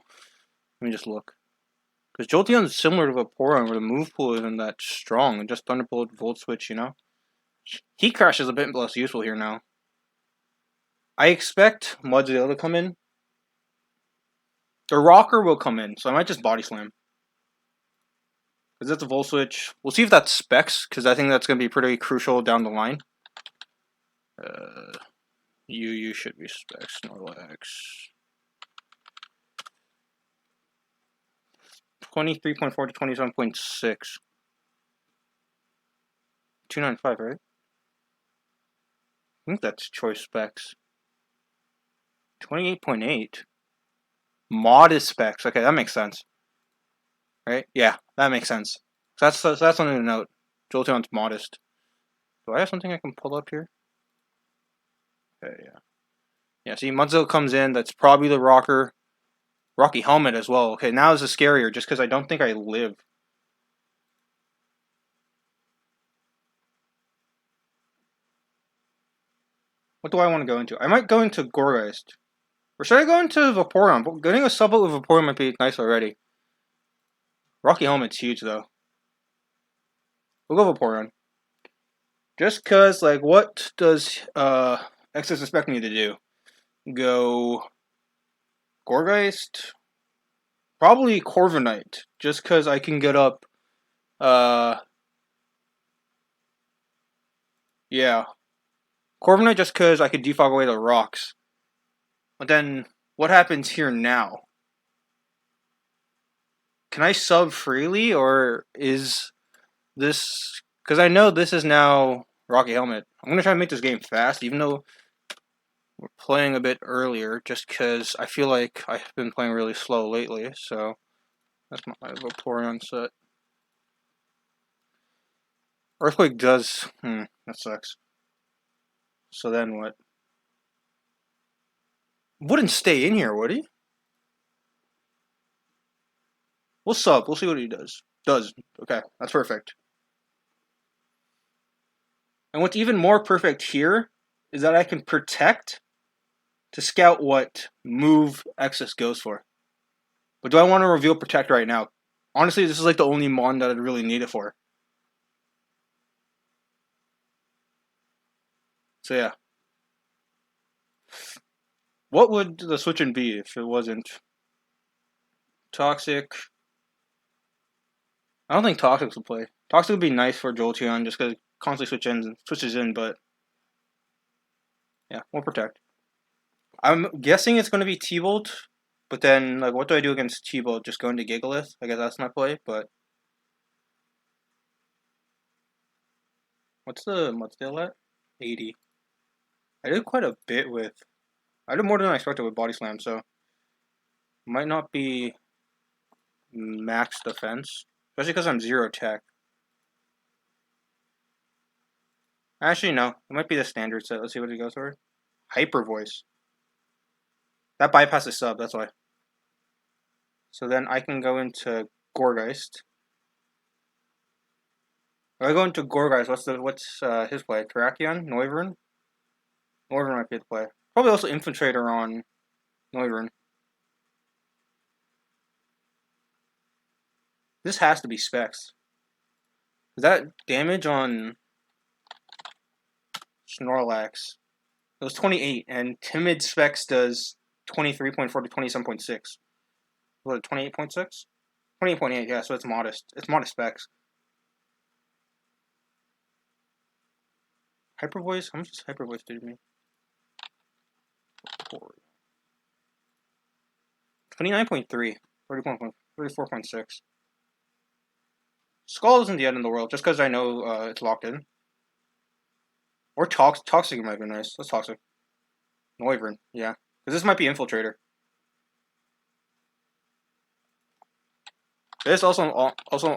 Let me just look. Because Jolteon is similar to Vaporeon, where the move pool isn't that strong, and just Thunderbolt, Volt Switch, you know? Heat Crash is a bit less useful here now. I expect Mudsdale to come in. The Rocker will come in, so I might just Body Slam. Because that's a Volt Switch. We'll see if that's Specs, because I think that's going to be pretty crucial down the line. You should be Specs, Snorlax. 23.4 to 27.6. 295, right? I think that's choice specs. 28.8. Modest specs. Okay, that makes sense. Right? Yeah, that makes sense. So that's something to note. Jolteon's modest. Do I have something I can pull up here? Okay, yeah. Yeah, see, Mudsdale comes in. That's probably the rocker. Rocky Helmet as well. Okay, now this is scarier just because I don't think I live. What do I want to go into? I might go into Gourgeist. Or should I go into Vaporeon? Getting a sub with Vaporeon might be nice already. Rocky Helmet's huge, though. We'll go Vaporeon. Just because, like, what does X's expect me to do? Go Gourgeist? Probably Corviknight. Just because I can get up, yeah. Corviknight just because I could defog away the rocks. But then, what happens here now? Can I sub freely, or is this... Because I know this is now Rocky Helmet. I'm going to try to make this game fast, even though we're playing a bit earlier just because I feel like I've been playing really slow lately, so that's my Vaporeon set. Earthquake does... that sucks. So then what? Wouldn't stay in here, would he? We'll sub. We'll see what he does. Okay, that's perfect. And what's even more perfect here is that I can protect to scout what move Exus goes for. But do I want to reveal protect right now? Honestly, this is like the only mon that I'd really need it for. So yeah. What would the switch-in be if it wasn't Toxic? I don't think Toxic would play. Toxic would be nice for Jolteon just because it constantly switches in, but yeah, we'll protect. I'm guessing it's going to be T-Bolt, but then, like, what do I do against T-Bolt? Just go into Gigalith? I guess that's my play, but... What's the Mudsdale at? 80. I did quite a bit with... I did more than I expected with Body Slam, so... Might not be max defense. Especially because I'm 0 tech. Actually, no. It might be the standard set. Let's see what he goes for. Hyper Voice. That bypasses sub, that's why. So then I can go into Gourgeist. If I go into Gourgeist, what's his play? Terrakion? Noivern? Noivern might be the play. Probably also Infiltrator on Noivern. This has to be Specs. Is that damage on Snorlax? It was 28, and Timid Specs does 23.4 to 27.6. Was it 28.6? 28.8, yeah, so it's modest. It's modest specs. Hyper Voice? How much does Hyper Voice do to me? 29.3. 34.6. Skull isn't the end of the world, just because I know it's locked in. Or Toxic might be nice. That's Toxic. Noivern, yeah. Because this might be Infiltrator. This also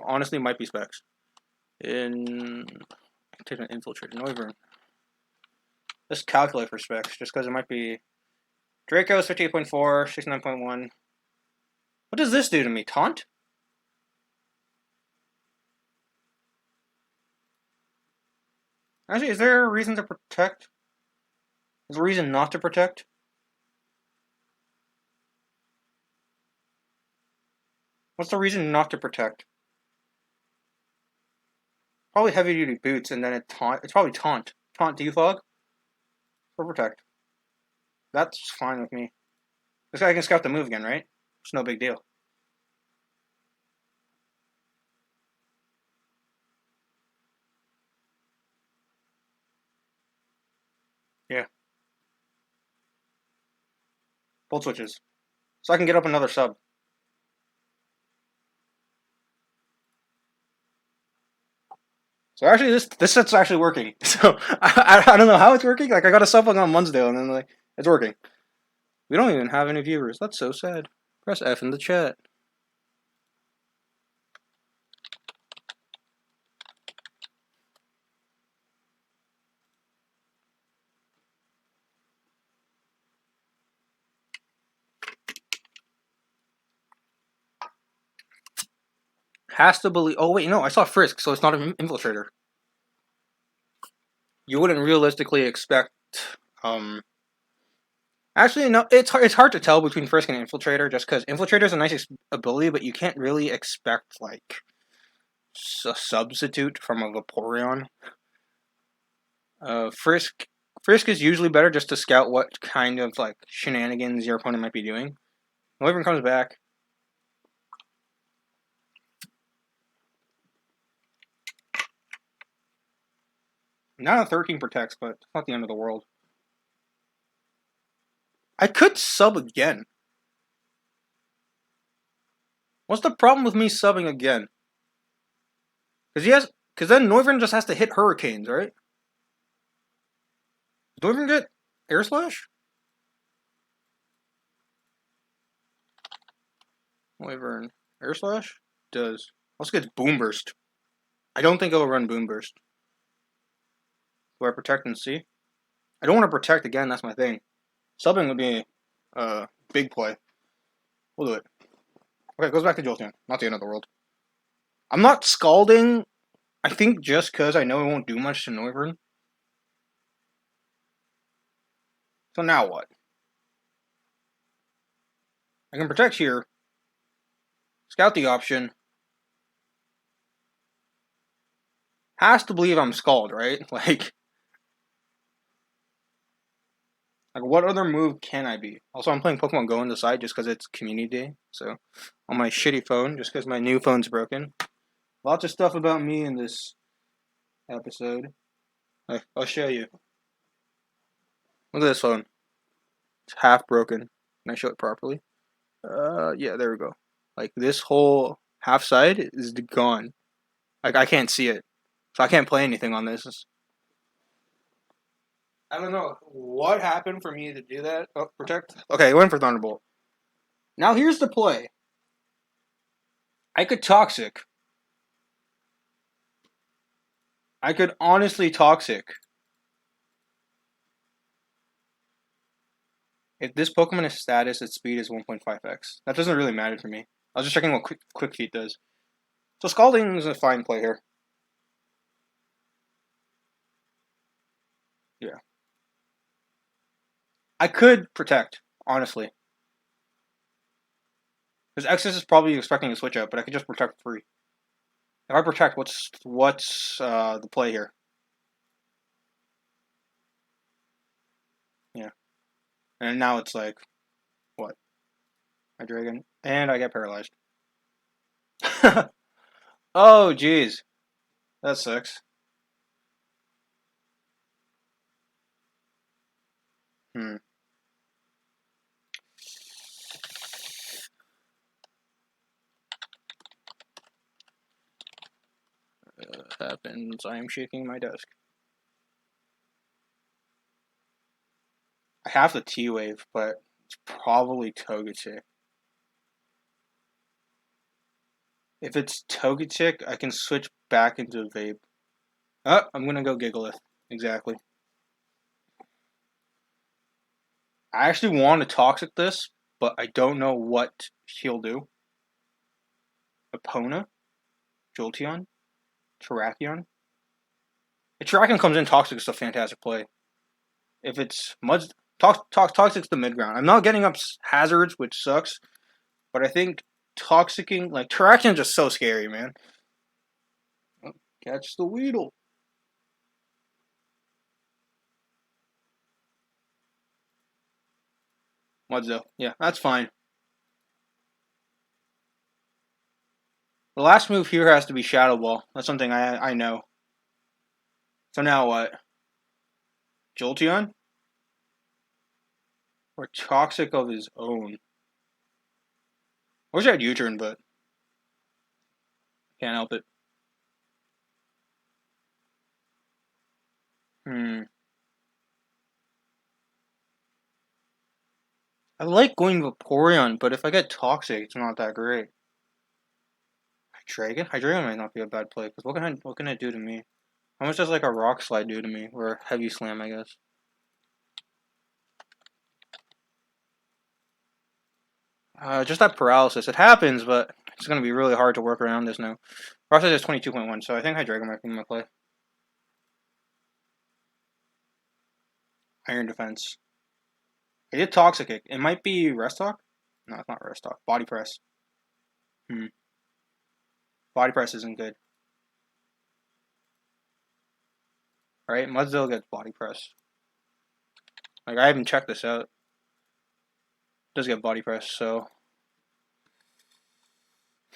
honestly might be Specs. Take an Infiltrator. Noivern. Let's calculate for Specs, just because it might be... Draco's 58.4, 69.1. What does this do to me? Taunt? Actually, is there a reason to protect? Is there a reason not to protect? What's the reason not to protect? Probably heavy duty boots, and then it's probably taunt. Taunt defog? Or protect. That's fine with me. This guy can scout the move again, right? It's no big deal. Yeah. Bolt switches. So I can get up another sub. So actually, this set's actually working. So I don't know how it's working. Like I got a sub on Munsdale, and then like it's working. We don't even have any viewers. That's so sad. Press F in the chat. Has to believe. Oh wait, no, I saw Frisk, so it's not an Infiltrator. You wouldn't realistically expect. Actually, no, it's hard to tell between Frisk and Infiltrator, just because Infiltrator is a nice ability, but you can't really expect like a substitute from a Vaporeon. Frisk is usually better just to scout what kind of like shenanigans your opponent might be doing. Noivern comes back. Now 13 protects, but it's not the end of the world. I could sub again. What's the problem with me subbing again? Because then Noivern just has to hit Hurricanes, right? Does Noivern get Air Slash? Wyvern. Air Slash? Does. Let's get Boom Burst. I don't think it'll run Boom Burst. Do I protect and see? I don't want to protect again, that's my thing. Subbing would be a big play. We'll do it. Okay, it goes back to Jolteon. Not the end of the world. I'm not scalding, I think just because I know it won't do much to Noivern. So now what? I can protect here. Scout the option. Has to believe I'm Scald, right? Like what other move can I be? Also, I'm playing Pokemon Go on the side just because it's Community Day. So, on my shitty phone, just because my new phone's broken. Lots of stuff about me in this episode. I'll show you. Look at this phone. It's half broken. Can I show it properly? Yeah, there we go. Like, this whole half side is gone. Like, I can't see it. So I can't play anything on this. I don't know what happened for me to do that. Oh, protect. Okay, went for Thunderbolt. Now here's the play. I could Toxic. I could honestly Toxic. If this Pokemon is status, its speed is 1.5x. That doesn't really matter to me. I was just checking what Quick Feet does. So Scalding is a fine play here. Yeah. I could protect, honestly. Because Exodus is probably expecting a switch out, but I could just protect free. If I protect, what's the play here? Yeah. And now it's like, what? My Dragon. And I get paralyzed. Oh, jeez. That sucks. Hmm. Happens. I am shaking my desk. I have the T-Wave, but it's probably Togetic. If it's Togetic, I can switch back into Vape. Oh, I'm gonna go Gigalith. Exactly. I actually want to Toxic this, but I don't know what he'll do. Epona? Jolteon? Terrakion? If Terrakion comes in, Toxic is a fantastic play. If it's Toxic's the mid ground. I'm not getting up hazards, which sucks, but I think Toxicing, like, Terrakion's just so scary, man. Oh, catch the Weedle. Mudzo. Yeah, that's fine. The last move here has to be Shadow Ball. That's something I know. So now what? Jolteon? Or Toxic of his own? I wish I had U-turn, but can't help it. I like going Vaporeon, but if I get Toxic, it's not that great. Hydreigon? Hydreigon might not be a bad play, because what can it do to me? How much does like a Rock Slide do to me? Or a Heavy Slam, I guess. Just that paralysis. It happens, but it's going to be really hard to work around this now. Rock Slide is 22.1, so I think Hydreigon might be my play. Iron Defense. I did Toxic. It might be Restock? No, it's not Restock. Body Press. Body Press isn't good. Alright, Mudsdale gets Body Press. Like, I haven't checked this out. It does get Body Press, so...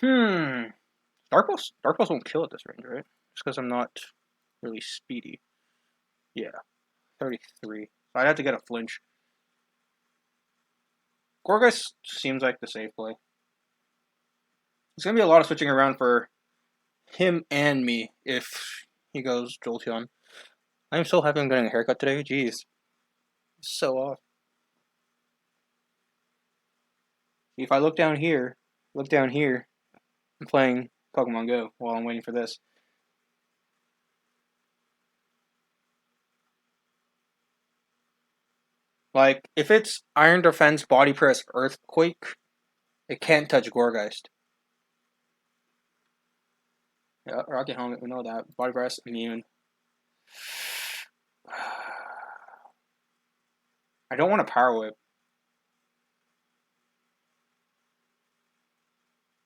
Dark Pulse won't kill at this range, right? Just because I'm not really speedy. Yeah. 33. So I'd have to get a flinch. Gorgas seems like the safe play. There's going to be a lot of switching around for him and me if he goes Jolteon. I'm so happy I'm getting a haircut today. Jeez. So off. If I look down here, look down here. I'm playing Pokemon Go while I'm waiting for this. Like, if it's Iron Defense, Body Press, Earthquake, it can't touch Gorgeist. Yeah, Rocket Helmet, we know that. Body Press, immune. I don't want to Power Whip.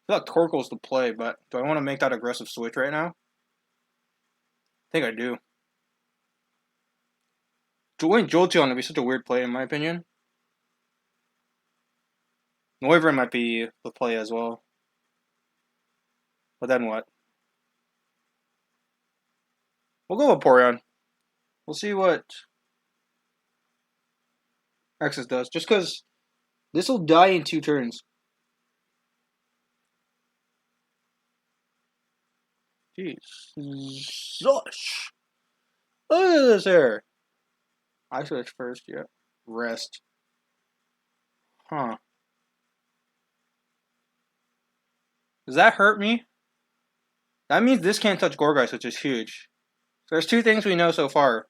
I feel like Torkoal's the play, but do I want to make that aggressive switch right now? I think I do. Going Jolteon would be such a weird play in my opinion. Noivern might be the play as well. But then what? We'll go with Porygon. We'll see what Exus does. Just because this will die in 2 turns. Jeez. Zush! Look at this here. I switch first, yeah. Rest. Huh. Does that hurt me? That means this can't touch Gorgeist, which is huge. So there's 2 things we know so far.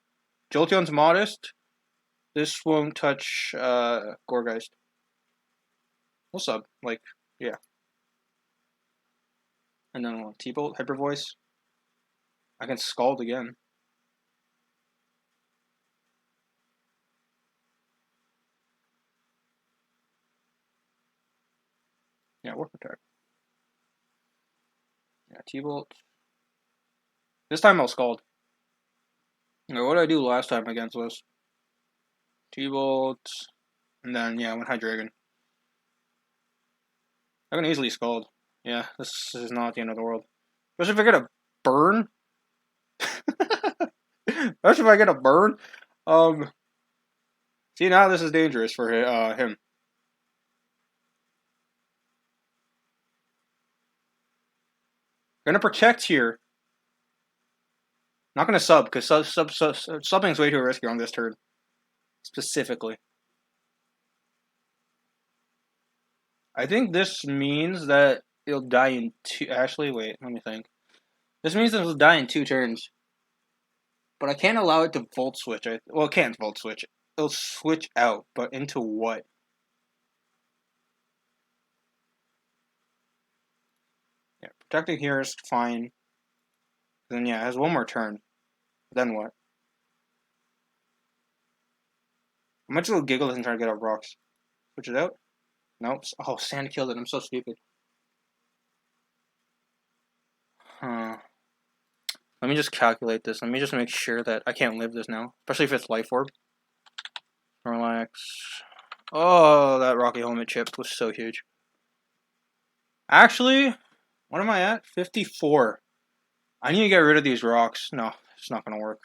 Jolteon's modest. This won't touch Gorgeist. We'll sub. Like, yeah. And then what? T-Bolt, Hyper Voice. I can Scald again. Yeah, Warp Attack. Yeah, T-Bolt. This time I'll Scald. Now, what did I do last time against this? T-Bolt. And then, yeah, I went Hydreigon. I can easily Scald. Yeah, this is not the end of the world. Especially if I get a burn. Especially if I get a burn. See, now this is dangerous for him. Gonna protect here. Not gonna sub, because subbing is way too risky on this turn. Specifically. I think this means that it'll die in 2... Actually, wait, let me think. This means it'll die in 2 turns. But I can't allow it to Volt Switch. Well, it can't Volt Switch. It'll switch out, but into what? Yeah, protecting here is fine. Then yeah, it has 1 more turn. Then what? I might just go Giggle and try to get out rocks. Switch it out? Nope. Oh, Sand killed it. I'm so stupid. Huh. Let me just calculate this. Let me just make sure that I can't live this now. Especially if it's Life Orb. Relax. Oh, that Rocky Helmet chip was so huge. Actually, what am I at? 54. I need to get rid of these rocks. No, it's not going to work.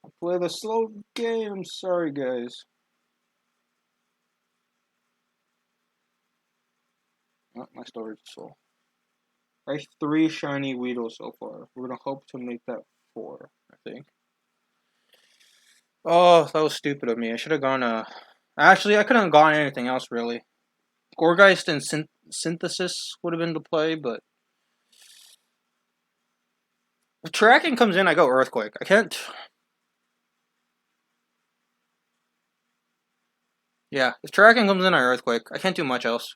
I play the slow game. I'm sorry, guys. Oh, my storage is full. I have 3 shiny Weedle so far. We're going to hope to make that 4, I think. Oh, that was stupid of me. I should have gone, Actually, I couldn't have gone anything else, really. Gourgeist and Synthesis would have been the play, but... If tracking comes in, I go Earthquake. I can't... Yeah, if tracking comes in, I Earthquake. I can't do much else.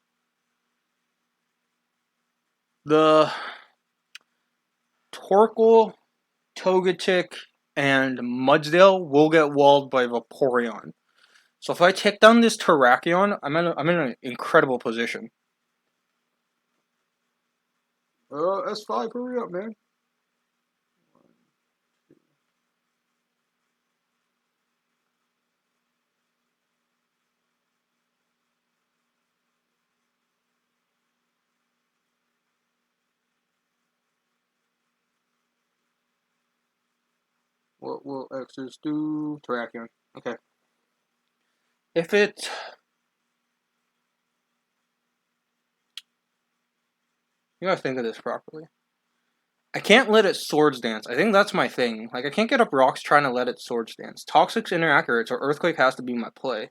The... Torkoal, Togetic, and Mudsdale will get walled by Vaporeon. So if I take down this Terrakion, I'm in an incredible position. S5, hurry up, man. What will X's do? Terrakion. Okay. If it... You gotta think of this properly. I can't let it Swords Dance. I think that's my thing. Like, I can't get up rocks trying to let it Swords Dance. Toxic's inaccurate, so Earthquake has to be my play.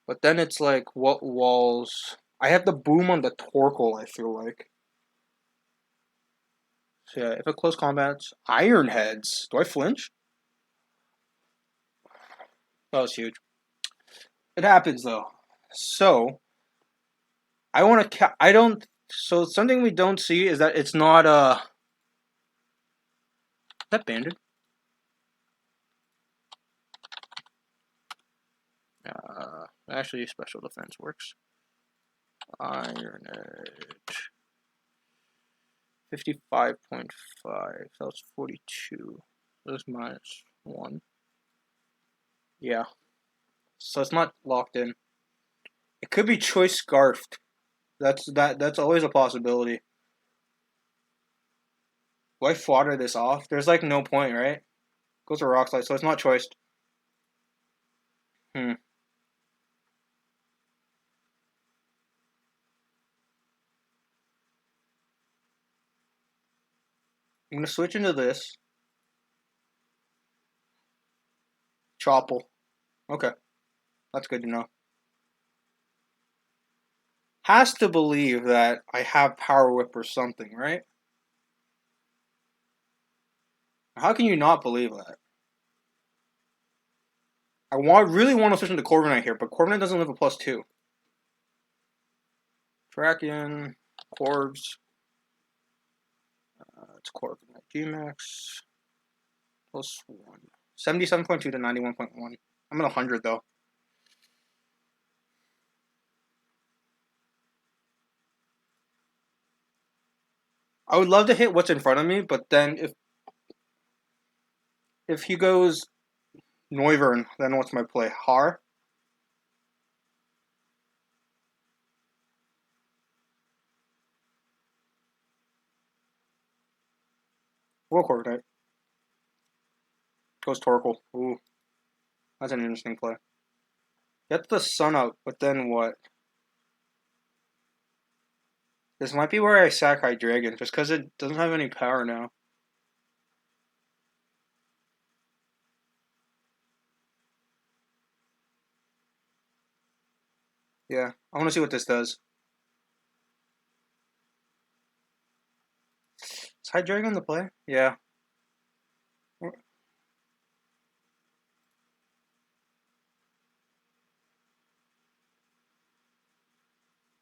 But then it's like, what walls? I have the boom on the Torkoal, I feel like. So yeah, if it close combats, Iron Heads. Do I flinch? That was huge. It happens though. So I want to. I don't. So something we don't see is that it's not that banded. Actually, special defense works. Iron Edge. 55.5. So it's 42. That's minus 1. Yeah. So it's not locked in. It could be choice scarfed. That's always a possibility. Do I fodder this off? There's like no point, right? Goes to rock slide, so it's not choiced. Hmm. I'm gonna switch into this. Chopple. Okay. That's good to know. Has to believe that I have Power Whip or something, right? How can you not believe that? Really want to switch into Corviknight here, but Corviknight doesn't live a +2. Drakion, Corvs. It's Corviknight. Gmax. +1. 77.2 to 91.1. I'm at 100 though. I would love to hit what's in front of me, but then if he goes Noivern, then what's my play? Har? Or Corviknight. Goes Torkoal. Ooh, that's an interesting play. Get the sun out, but then what? This might be where I sack Hydreigon, just because it doesn't have any power now. Yeah, I want to see what this does. Is Hydreigon the play? Yeah.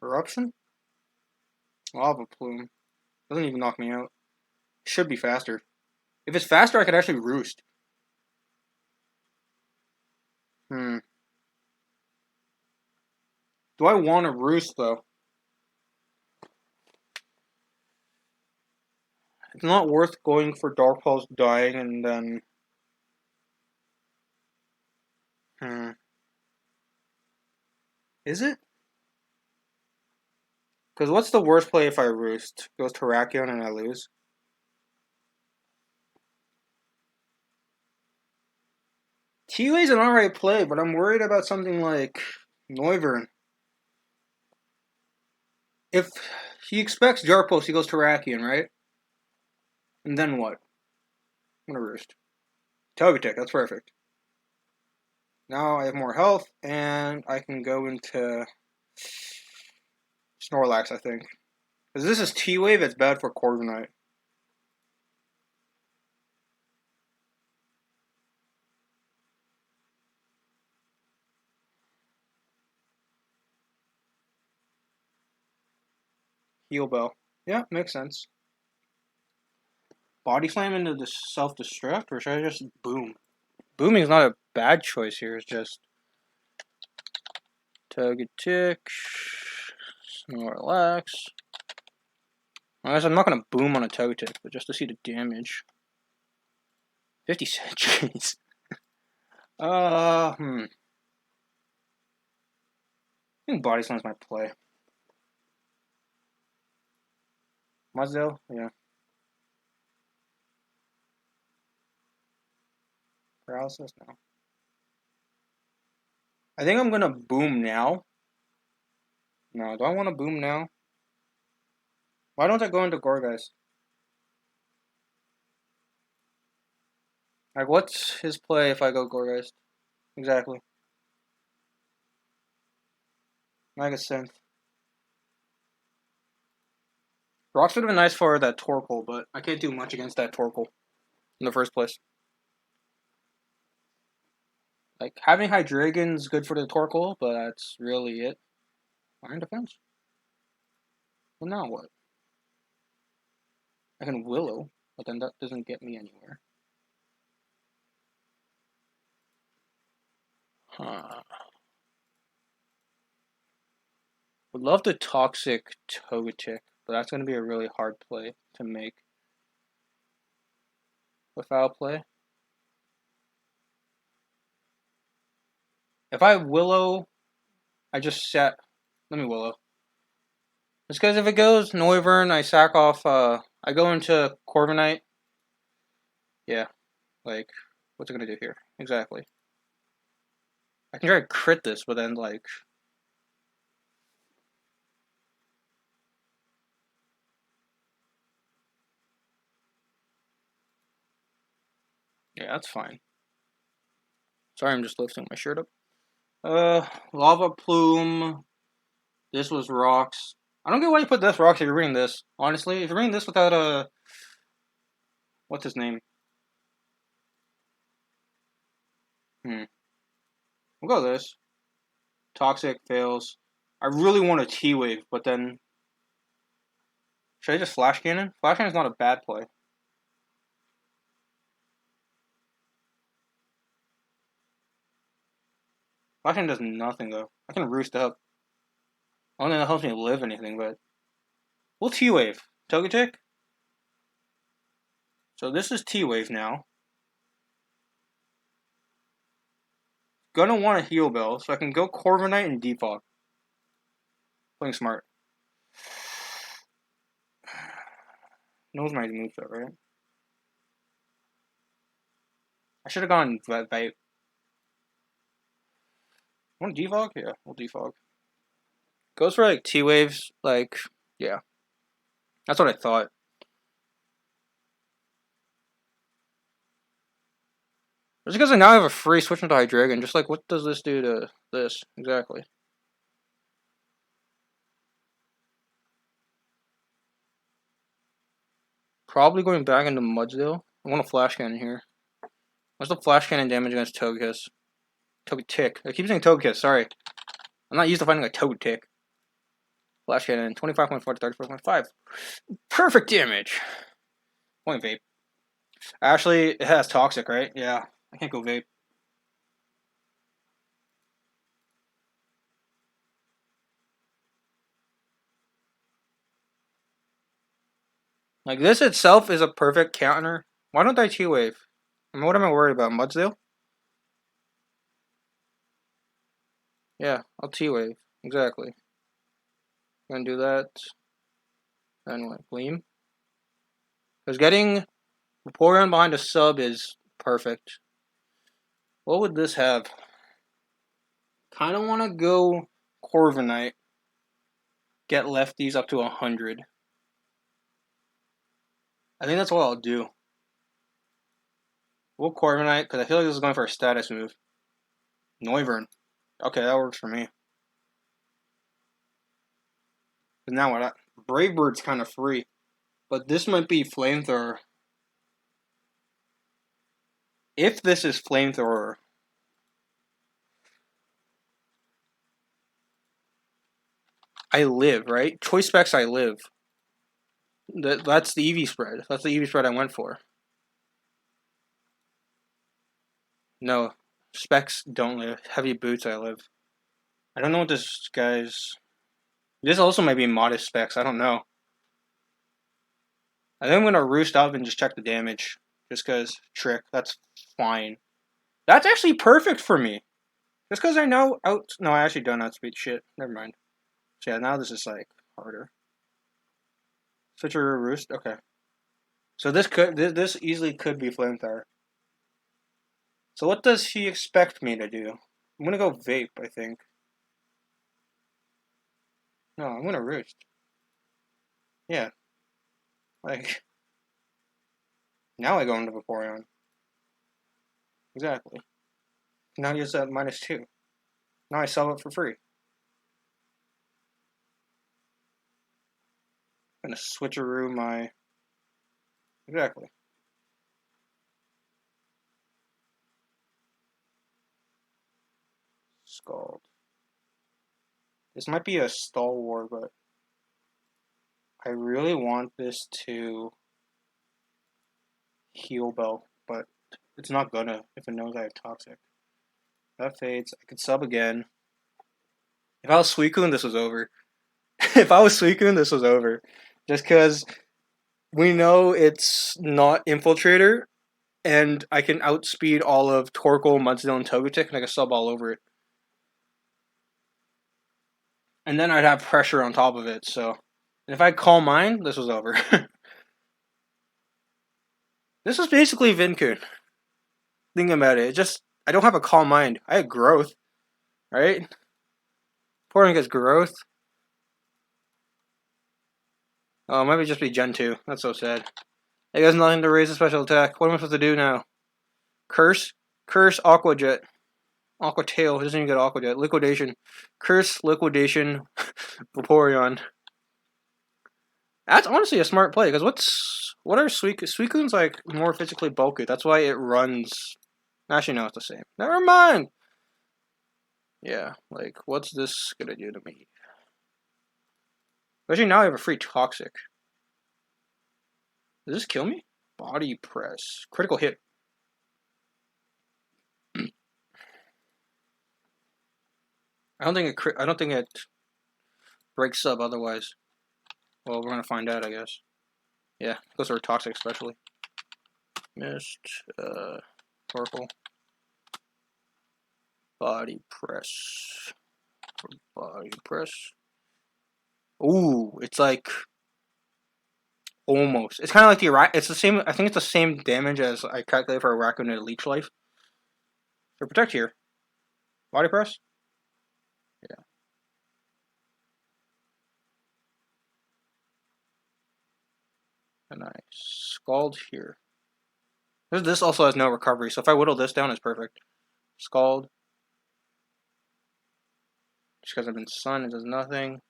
Eruption? Lava Plume. Doesn't even knock me out. Should be faster. If it's faster, I could actually roost. Hmm. Do I want to roost, though? It's not worth going for Dark Pulse dying and then... Hmm. Is it? Because what's the worst play if I roost? Goes Terrakion and I lose? T-Way's an alright play, but I'm worried about something like Noivern. If he expects Jarpos, he goes Terrakion, right? And then what? I'm gonna roost. Togetic, that's perfect. Now I have more health, and I can go into Snorlax, I think. Because this is T-Wave, it's bad for Corviknight. Heal Bell. Yeah, makes sense. Body Slam into the self-destruct, or should I just boom? Booming is not a bad choice here, it's just Togetic, Snorlax. I guess I'm not gonna boom on a Togetic, but just to see the damage. 50 centuries. I think Body Slam's my play. Muzdale? Yeah. Paralysis? No. I think I'm gonna boom now. No, do I want to boom now? Why don't I go into Gorgeist? Like, what's his play if I go Gorgeist? Exactly. Mega Synth. Rocks would have been nice for that Torkoal, but I can't do much against that Torkoal in the first place. Like, having Hydreigon's good for the Torkoal, but that's really it. Iron Defense? Well, now what? I can Willow, but then that doesn't get me anywhere. Huh. Would love the Toxic Togetic, but that's going to be a really hard play to make. With foul play. If I Willow, I just set. Let me Willow. Just because if it goes Noivern, I sack off. I go into Corviknight. Yeah, like, what's it gonna do here? Exactly. I can try to crit this, but then like. Yeah, that's fine. Sorry, I'm just lifting my shirt up. Lava Plume. This was Rocks. I don't get why you put this Rocks if you're reading this. Honestly, if you're reading this without a... What's his name? We'll go this. Toxic fails. I really want a T-Wave, but then... Should I just Flash Cannon? Flash Cannon's not a bad play. Flash Cannon does nothing, though. I can Roost up. I don't think that helps me live anything, but... We'll T-Wave. Togetic? So this is T-Wave now. Gonna want a Heal Bell, so I can go Corviknight and Defog. Playing smart. Knows my moveset, right? I should have gone Vape. Want Defog? Yeah, we'll Defog. Goes for like T-Waves, like, yeah. That's what I thought. Just because I now have a free switch into Hydreigon, just like, what does this do to this? Exactly. Probably going back into Mudsdale. I want a Flash Cannon here. What's the Flash Cannon damage against Togekiss? Togetic. I keep saying Togekiss, sorry. I'm not used to finding a Togetic. Flash Cannon, 25.4 to 34.5. Perfect damage! Point Vape. Actually, it has Toxic, right? Yeah. I can't go Vape. Like, this itself is a perfect counter. Why don't I T-Wave? I mean, what am I worried about? Mudsdale? Yeah, I'll T-Wave. Exactly. Gonna do that. And what? Gleam? Because getting Vaporeon behind a sub is perfect. What would this have? Kind of want to go Corviknight. Get lefties up to 100. I think that's what I'll do. We'll Corviknight, because I feel like this is going for a status move. Noivern. Okay, that works for me. But now what? Brave Bird's kind of free. But this might be Flamethrower. If this is Flamethrower, I live, right? Choice specs, I live. That's the EV spread. That's the EV spread I went for. No, specs don't live. Heavy boots, I live. I don't know what this guy's... This also might be modest specs, I don't know. I think I'm going to roost up and just check the damage. Just because, trick, that's fine. That's actually perfect for me. Just because I know out... No, I actually don't outspeed shit. Never mind. So yeah, now this is like harder. Switcher roost? Okay. So this easily could be Flamethrower. So what does she expect me to do? I'm gonna go Vape, I think. No, I'm gonna Roost. Yeah. Like... Now I go into Vaporeon. Exactly. Now he's at -2. Now I sell it for free. gonna switcheroo my... Exactly. Scald. This might be a stalwart, but I really want this to heal Bell, but it's not gonna if it knows I have Toxic. That fades. I could sub again. If I was Suicune, this was over. If I was Suicune, this was over. Just because we know it's not Infiltrator, and I can outspeed all of Torkoal, Mudsdale, and Togetic, and I can sub all over it. And then I'd have pressure on top of it, so... And if I Calm Mind, this was over. This is basically Vincun. Thinking about it, I don't have a Calm Mind. I have Growth, right? Pouring gets Growth. Oh, it might just be Gen 2. That's so sad. It has nothing to raise a special attack. What am I supposed to do now? Curse? Curse, Aqua Jet. Aqua Tail. It doesn't even get Aqua Jet. Liquidation. Curse, Liquidation, Vaporeon. That's honestly a smart play, because what are Suicune's like more physically bulky. That's why it runs. Actually, no, it's the same. Never mind. Yeah, like, what's this gonna do to me? Especially now I have a free Toxic. Does this kill me? Body Press. Critical hit. I don't think it breaks sub otherwise. Well, we're gonna find out, I guess. Yeah, those are Toxic especially. Missed. Torkoal. Body Press. Body Press. Ooh, it's like almost. It's kind of like the it's the same. I think it's the same damage as I calculated for a Raccoon and a Leech Life. So protect here. Body Press. Yeah. And I Scald here. This also has no recovery, so if I whittle this down, it's perfect. Scald. Just because I've been Sun, it does nothing.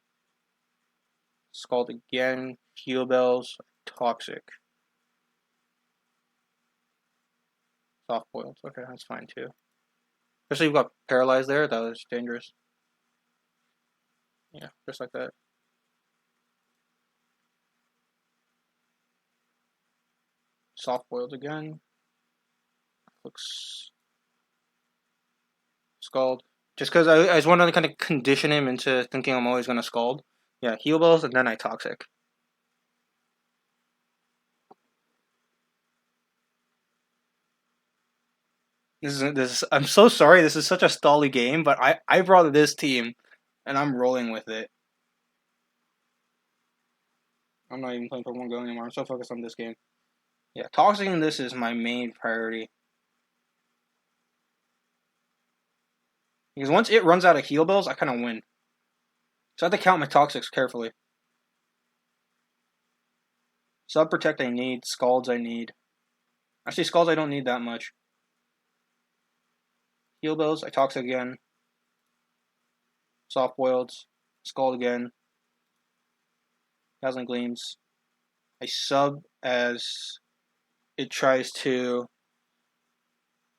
Scald again. Heal Bells. Toxic. Soft Boils. Okay, that's fine too. Especially you've got Paralyzed there, that was dangerous. Yeah, just like that. Soft Boiled again. Looks... Scald. Just because I just wanted to kind of condition him into thinking I'm always going to Scald. Yeah, Heal Bells, and then I Toxic. I'm so sorry, this is such a stally game, but I brought this team, and I'm rolling with it. I'm not even playing Pokemon Go anymore, I'm so focused on this game. Yeah, Toxicing this is my main priority. Because once it runs out of Heal Bells, I kind of win. So I have to count my Toxics carefully. Sub Protect I need, Scalds I need. Actually, Scalds I don't need that much. Heal Bells, I Toxic again. Soft Boiled, Scald again. Dazzling Gleams. I sub as it tries to...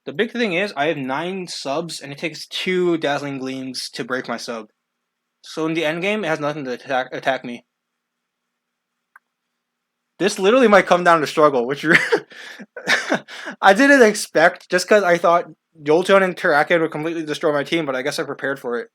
The big thing is, I have 9 subs, and it takes 2 Dazzling Gleams to break my sub. So in the end game, it has nothing to attack me. This literally might come down to struggle, which I didn't expect, just because I thought Jolteon and Terrakion would completely destroy my team, but I guess I prepared for it.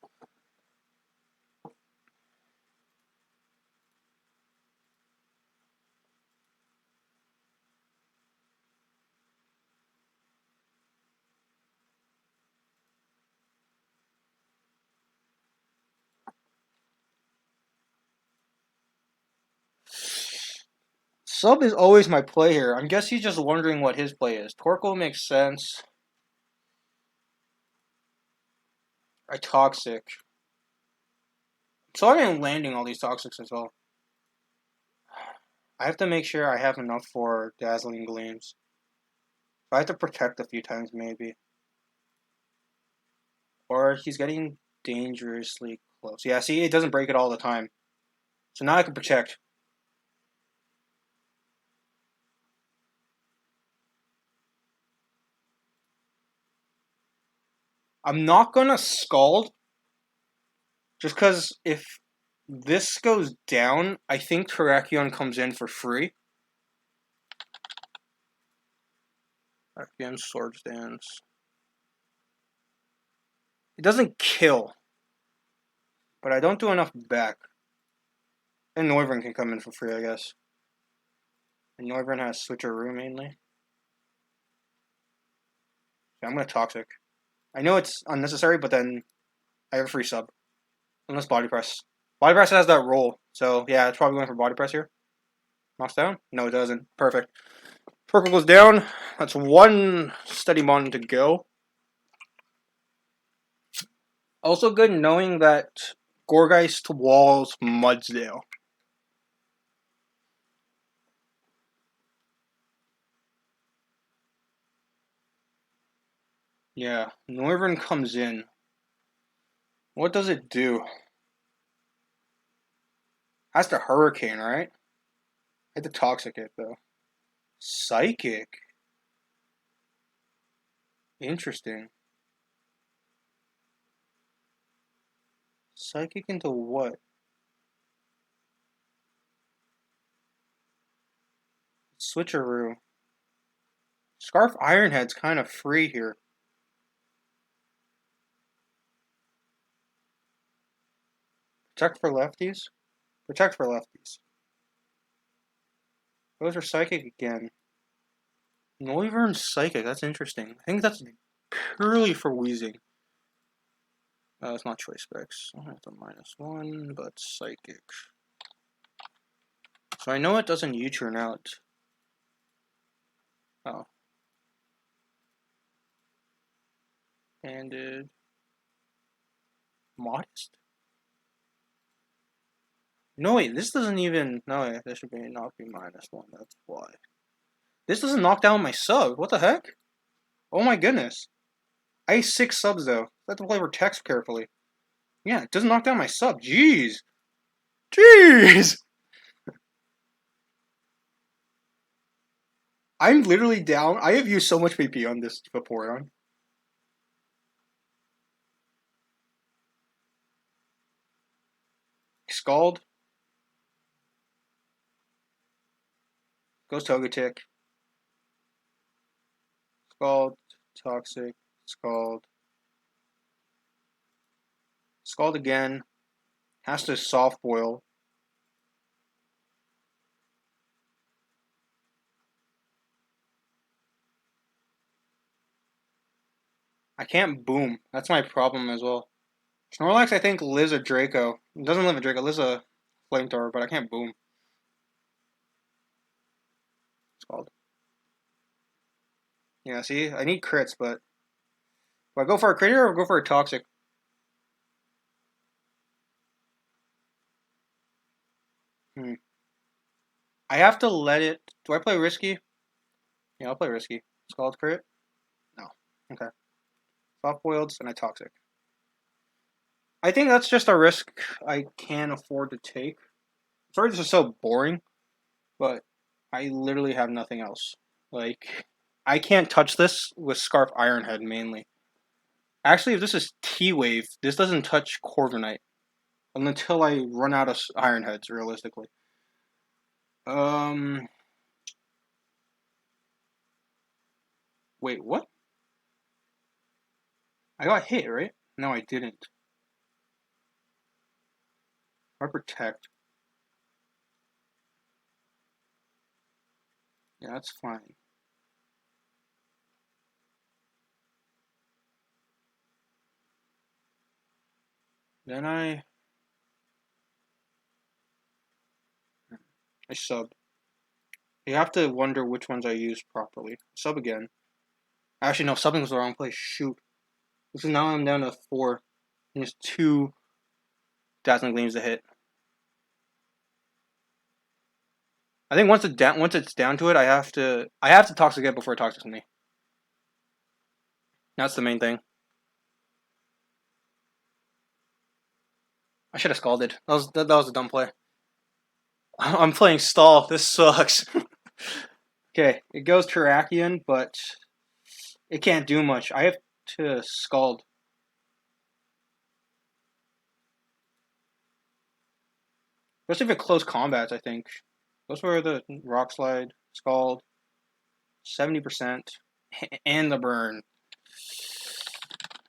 Sub is always my play here. I guess he's just wondering what his play is. Torkoal makes sense. I Toxic. So I'm landing all these Toxics as well. I have to make sure I have enough for Dazzling Gleams. I have to protect a few times, maybe. Or he's getting dangerously close. Yeah, see, it doesn't break it all the time. So now I can protect. I'm not gonna Scald, just because if this goes down, I think Terrakion comes in for free. Terrakion Swords Dance. It doesn't kill, but I don't do enough back. And Noivern can come in for free, I guess. And Noivern has Switcheroo mainly. Yeah, I'm gonna Toxic. I know it's unnecessary, but then I have a free sub. Unless Body Press. Body Press has that roll, so yeah, it's probably going for Body Press here. Knocks down? No, it doesn't. Perfect. Purple goes down. That's one steady mon to go. Also good knowing that Gourgeist walls Mudsdale. Yeah, Noivern comes in. What does it do? Has to Hurricane, right? I had to Toxic it, though. Psychic? Interesting. Psychic into what? Switcheroo. Scarf Ironhead's kind of free here. Protect for lefties? Protect for lefties. Goes for Psychic again. Noivern Psychic, that's interesting. I think that's purely for wheezing. It's not choice specs. I have to -1, but Psychic. So I know it doesn't U-turn out. Oh. Handed. Modest? No, wait, this doesn't even. No, wait, this should be not be -1. That's why. This doesn't knock down my sub. What the heck? Oh my goodness. I have 6 subs though. I have to play for text carefully. Yeah, it doesn't knock down my sub. Jeez. Jeez. I'm literally down. I have used so much PP on this Vaporeon. Scald. Goes Togetic. Scald. Toxic. Scald. Scald again. Has to soft boil. I can't boom. That's my problem as well. Snorlax, I think, lives a Draco. It doesn't live a Draco, it lives a Flamethrower, but I can't boom. Scald. Yeah, see? I need crits, but... Do I go for a crit or go for a Toxic? I have to let it... Do I play Risky? Yeah, I'll play Risky. Scald crit? No. Okay. Soft boiled and I Toxic. I think that's just a risk I can afford to take. Sorry this is so boring, but I literally have nothing else. Like, I can't touch this with Scarf Ironhead mainly. Actually, if this is T-Wave, this doesn't touch Corviknight until I run out of Ironheads, realistically. Wait, what? I got hit, right? No, I didn't. I protect. Yeah, that's fine. Then I sub. You have to wonder which ones I use properly. Sub again. Actually, no, subbing was the wrong place. Shoot. So now I'm down to 4. And there's 2 Dazzling Gleams to hit. I think once it's down to it, I have to Toxic it before it toxics me. That's the main thing. I should have Scalded. That was a dumb play. I'm playing stall. This sucks. Okay, it goes Terrakion, but it can't do much. I have to Scald. Especially if it close combats, I think. Those were the Rock Slide, Scald, 70%, and the burn.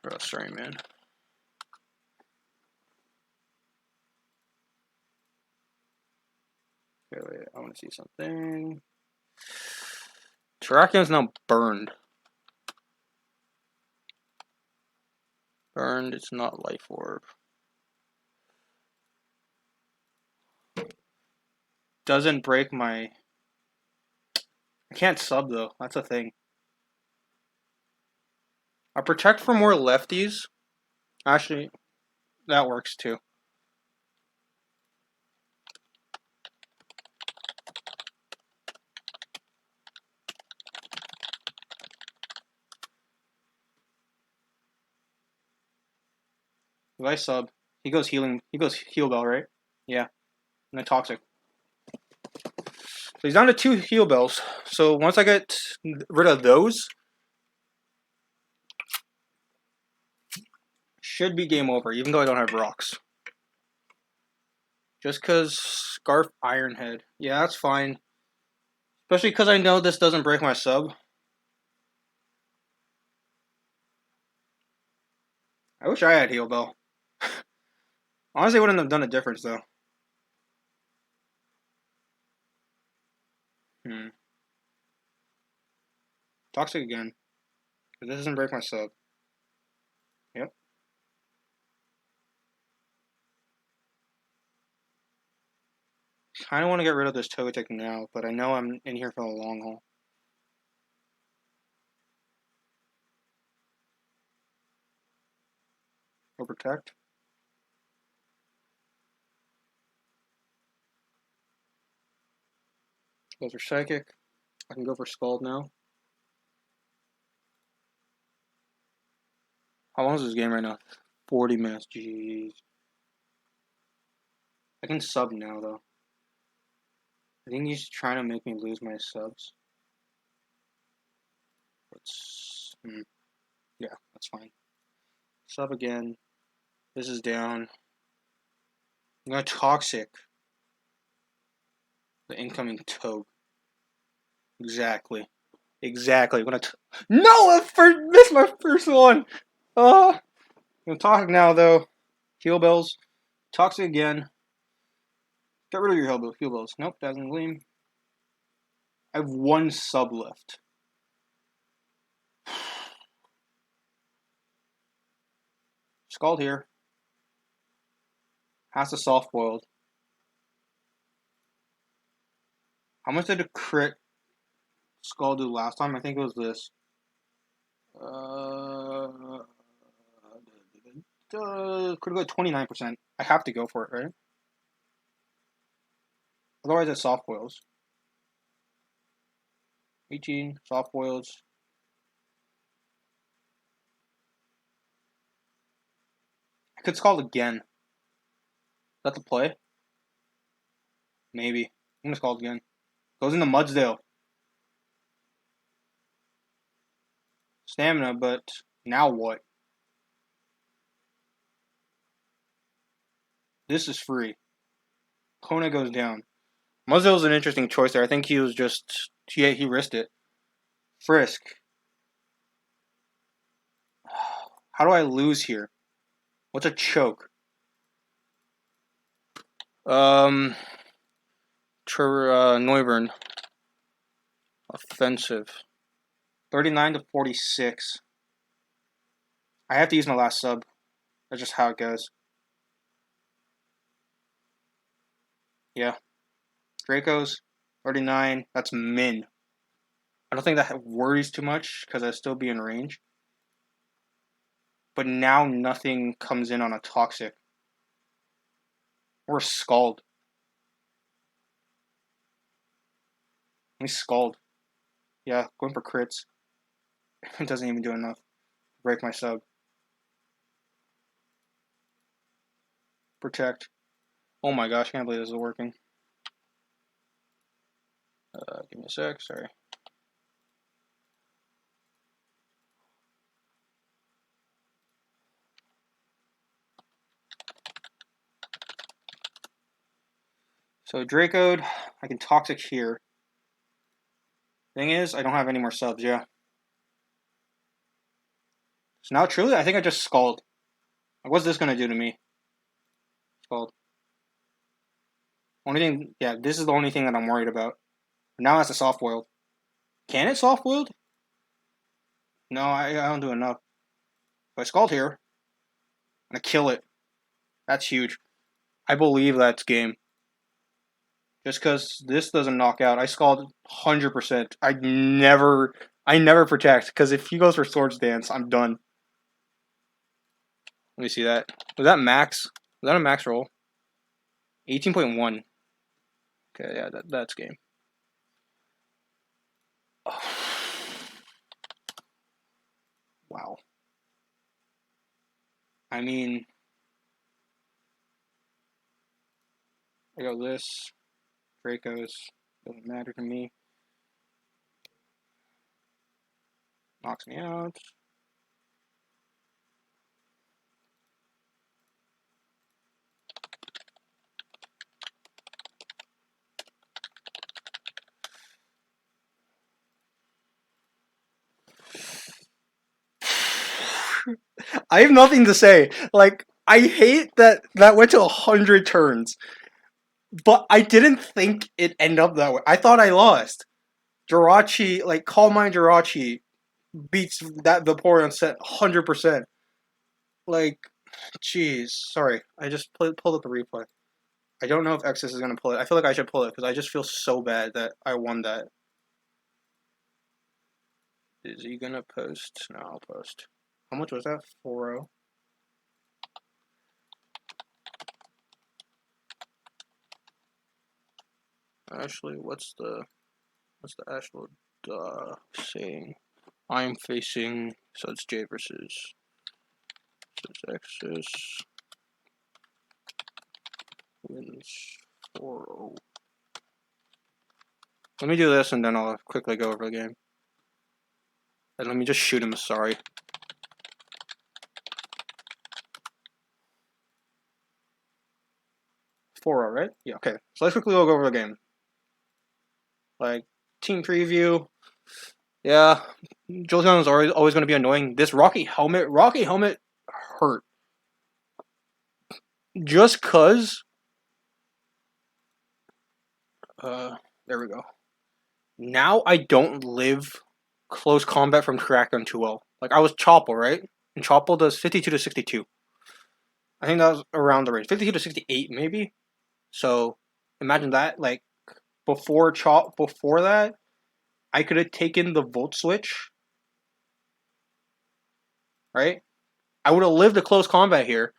Oh, sorry, man. Okay, wait, I want to see something. Terrakian's now burned. Burned, it's not Life Orb. Doesn't break my... I can't sub, though. That's a thing. I protect for more lefties. Actually, that works, too. If I sub, he goes healing. He goes heal bell, right? Yeah. And then toxic. So he's down to 2 heal bells. So once I get rid of those, should be game over, even though I don't have rocks. Just because Scarf Ironhead. Yeah, that's fine. Especially because I know this doesn't break my sub. I wish I had heal bell. Honestly, it wouldn't have done a difference, though. Toxic again. This doesn't break my sub. Yep. Kind of want to get rid of this Togetic now, but I know I'm in here for the long haul. Go protect. Go for Psychic. I can go for Scald now. How long is this game right now? 40 minutes. Jeez. I can sub now, though. I think he's trying to make me lose my subs. Yeah, that's fine. Sub again. This is down. I'm gonna Toxic the incoming Toad. Exactly. I'm gonna. No! I missed my first one! I'm gonna Toxic now, though. Heal Bells. Toxic again. Get rid of your heal bells. Nope, doesn't gleam. I have 1 sub left. Scald here. Has the soft boiled. How much did a crit Scald do last time? I think it was this. Could go 29%. I have to go for it, right? Otherwise, it soft boils. 18 soft boils. I could Scald again. Is that the play? Maybe. I'm gonna Scald again. Goes into Mudsdale. Stamina, but now what? This is free. Kona goes down. Mudsdale's an interesting choice there. I think he was just... he risked it. Frisk. How do I lose here? What's a choke? Neubern. Offensive. 39 to 46. I have to use my last sub. That's just how it goes. Yeah. Draco's 39. That's min. I don't think that worries too much because I'd still be in range. But now nothing comes in on a Toxic. Or Scald. Let me Scald. Yeah, going for crits. It doesn't even do enough to break my sub. Protect. Oh my gosh, I can't believe this is working. Give me a sec, sorry. So Draco'd, I can Toxic here. Thing is, I don't have any more subs, yeah. So now, truly, I think I just Scald. What's this gonna do to me? Scald. Only thing, yeah, this is the only thing that I'm worried about. Now it's a soft boiled. Can it soft boiled? No, I don't do enough. If I Scald here, I'm gonna kill it. That's huge. I believe that's game. Just because this doesn't knock out, I Scald 100%. I never protect, because if he goes for Swords Dance, I'm done. Let me see that. Was that max? Was that a max roll? 18.1. Okay, yeah, that's game. Oh. Wow. I mean, I go this. Draco's. Doesn't matter to me. Knocks me out. I have nothing to say. Like, I hate that went to 100 turns. But I didn't think it ended up that way. I thought I lost. Jirachi, like, Calm Mind Jirachi beats that Vaporeon set 100%. Like, jeez. Sorry. I just pulled up the replay. I don't know if Exodus is going to pull it. I feel like I should pull it because I just feel so bad that I won that. Is he going to post? No, I'll post. How much was that? 4-0. Actually, what's the actual saying? I'm facing, so it's J versus, so it's Exodus wins 4-0. Let me do this and then I'll quickly go over the game. And let me just shoot him, sorry. 4-0, right? Yeah, okay. So let's quickly go over the game. Like, team preview. Yeah, Jolteon is always going to be annoying. This Rocky Helmet hurt. Just cause. There we go. Now I don't live close combat from Crackdown 2-0. Like, I was Choppel, right? And Choppel does 52 to 62. I think that was around the range. 52 to 68, maybe? So, imagine that. Like, before that, I could have taken the Volt Switch. Right? I would have lived a close combat here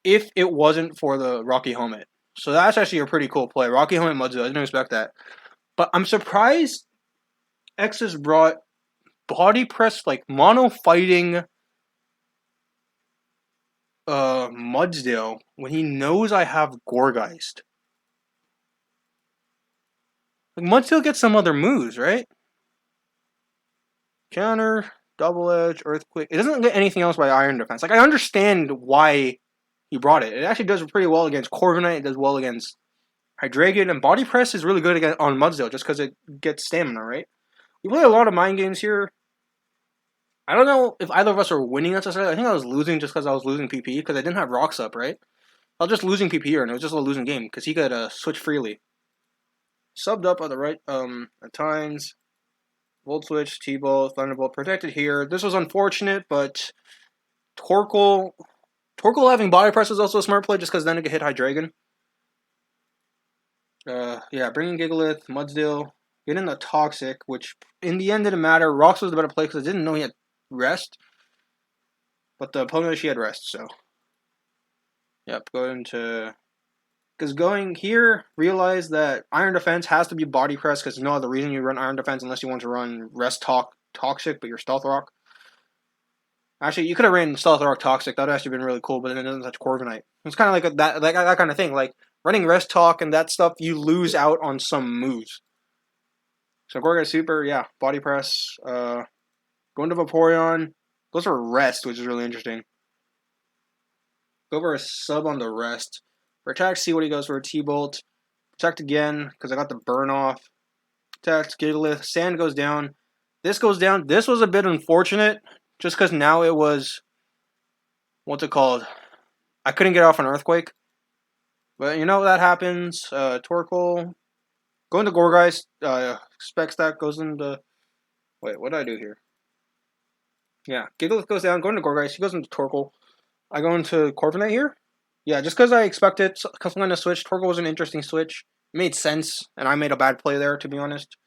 if it wasn't for the Rocky Helmet. So that's actually a pretty cool play. Rocky Helmet Mudzo, I didn't expect that. But I'm surprised X has brought body press, like, mono fighting Mudsdale when he knows I have Gorgeist. Like, Mudsdale gets some other moves, right? Counter, Double Edge, Earthquake. It doesn't get anything else by Iron Defense. Like, I understand why he brought it. It actually does pretty well against Corviknight. It does well against Hydreigon. And Body Press is really good on Mudsdale just because it gets stamina, right? We play a lot of mind games here. I don't know if either of us are winning necessarily. I think I was losing just because I was losing PP because I didn't have Rocks up, right? I was just losing PP here, and it was just a losing game because he could switch freely. Subbed up at the right at times. Volt Switch, T-Ball, Thunderbolt protected here. This was unfortunate, but Torkoal having Body Press was also a smart play just because then it could hit Hydreigon. Yeah, bringing Gigalith, Mudsdale, getting the Toxic, which in the end didn't matter. Rocks was the better play because I didn't know he had Rest. But the opponent, she had Rest, so. Yep, going to... Because going here, realize that Iron Defense has to be Body Press because there's no other reason you run Iron Defense unless you want to run Rest Toxic, but you're Stealth Rock. Actually, you could have ran Stealth Rock Toxic. That would actually been really cool, but then it doesn't touch Corviknight. It's kind of like that kind of thing. Like, running Rest Talk and that stuff, you lose out on some moves. So Gorgeist Super, yeah, Body Press. Going to Vaporeon. Goes for Rest, which is really interesting. Go for a sub on the Rest. Protect, see what he goes for a T-Bolt. Protect again, because I got the burn off. Protect, Gigalith, Sand goes down. This goes down. This was a bit unfortunate, just because now it was, what's it called? I couldn't get off an Earthquake. But you know, that happens. Torkoal. Going to Gorgeist. Spec Stack goes into... Wait, what did I do here? Yeah, Gigalith goes down, going to Gorgeist. He goes into Torkoal. I go into Corviknight here. Yeah, just because I expected some kind of switch. Torkoal was an interesting switch. It made sense, and I made a bad play there, to be honest.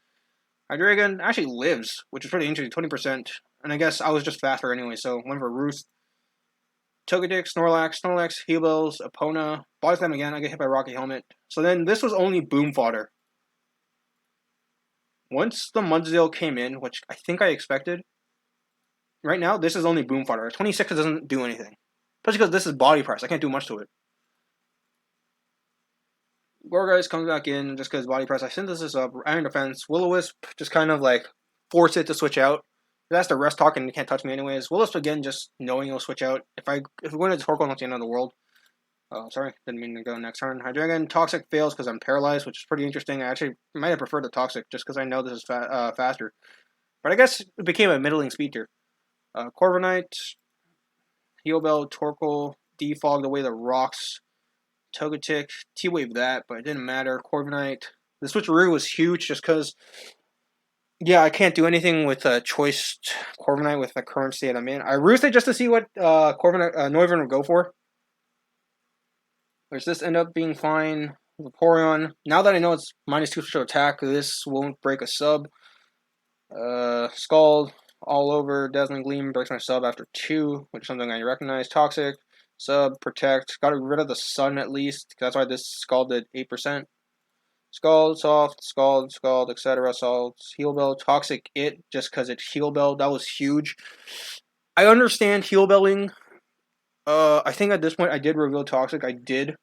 Hydreigon actually lives, which is pretty interesting, 20%. And I guess I was just faster anyway, so went for Roost. Togetic, Snorlax, Healbells, Epona. Body Slam again, I get hit by Rocky Helmet. So then this was only boom fodder. Once the Mudsdale came in, which I think I expected, right now this is only boom fodder. 26 doesn't do anything. Especially because this is body press, I can't do much to it. Gorgeist comes back in just because body press. I synthesis up, Iron Defense. Will-O-Wisp just kind of like force it to switch out. That's the rest talk and you can't touch me anyways. Will-O-Wisp again, just knowing it'll switch out. If we go into Torkoal, not the end of the world. Oh, sorry, didn't mean to go next turn. Hydreigon, Toxic fails because I'm paralyzed, which is pretty interesting. I actually might have preferred the Toxic just because I know this is faster. But I guess it became a middling speed tier. Corviknight, Healbell, Torkoal, defogged away the rocks. Togetic, T-Wave that, but it didn't matter. Corviknight. The switcheroo was huge just because, yeah, I can't do anything with choice Corviknight with the current state I'm in. I roosted just to see what Noivern would go for. Which this ended up being fine. Vaporeon. Now that I know it's -2 special attack, this won't break a sub. Scald all over. Dazzling Gleam breaks my sub after 2, which is something I recognize. Toxic. Sub, Protect. Got rid of the Sun at least. That's why this Scald did 8%. Scald, Soft, Scald, etc. Salt, Heal Bell, Toxic It, just because it's Heal Bell. That was huge. I understand Heal Belling. I think at this point I did reveal Toxic. I did.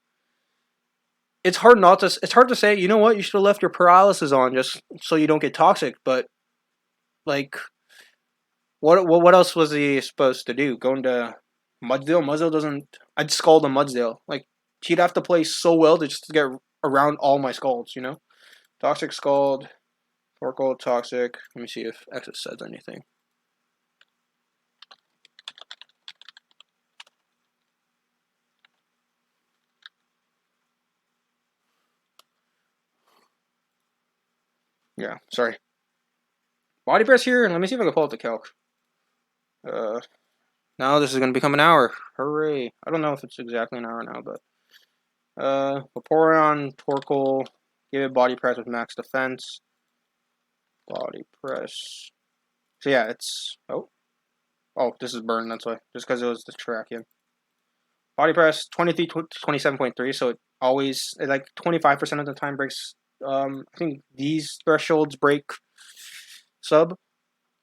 It's hard not to. It's hard to say. You know what? You should have left your paralysis on just so you don't get Toxic. But like, what else was he supposed to do? Go into Mudsdale? Mudsdale doesn't... I'd Scald a Mudsdale. Like, he'd have to play so well to just get around all my Scalds, you know? Toxic, Scald, Torkoal, Toxic. Let me see if Exit says anything. Yeah, sorry. Body press here, and let me see if I can pull up the calc. Now this is going to become an hour. Hooray. I don't know if it's exactly an hour now, but... Vaporeon, Torkoal, give it body press with max defense. Body press. So yeah, it's... Oh, this is burn, that's why. Just because it was the track, yeah. Body press, 23 to 27.3, so it always... It like 25% of the time breaks... I think these thresholds break sub.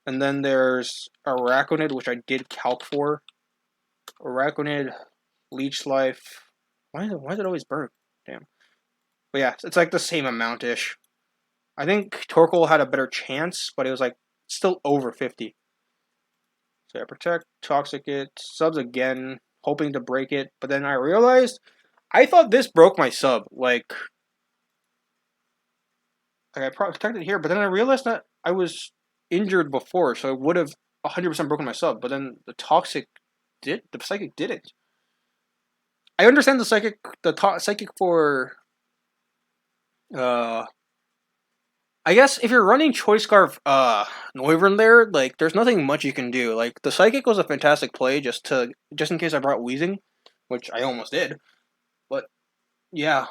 And then there's Araquanid, which I did calc for. Araquanid, Leech Life... Why is it always burn? Damn. But yeah, it's like the same amount-ish. I think Torkoal had a better chance, but it was like still over 50. So yeah, Protect, Toxic it, subs again, hoping to break it. But then I realized, I thought this broke my sub. Like I protected here, but then I realized that I was injured before, so it would have 100% broken my sub. But then the Psychic didn't. I understand the Psychic for... I guess if you're running Choice Scarf Noivern there, like there's nothing much you can do. Like the Psychic was a fantastic play just in case I brought Weezing, which I almost did. But yeah,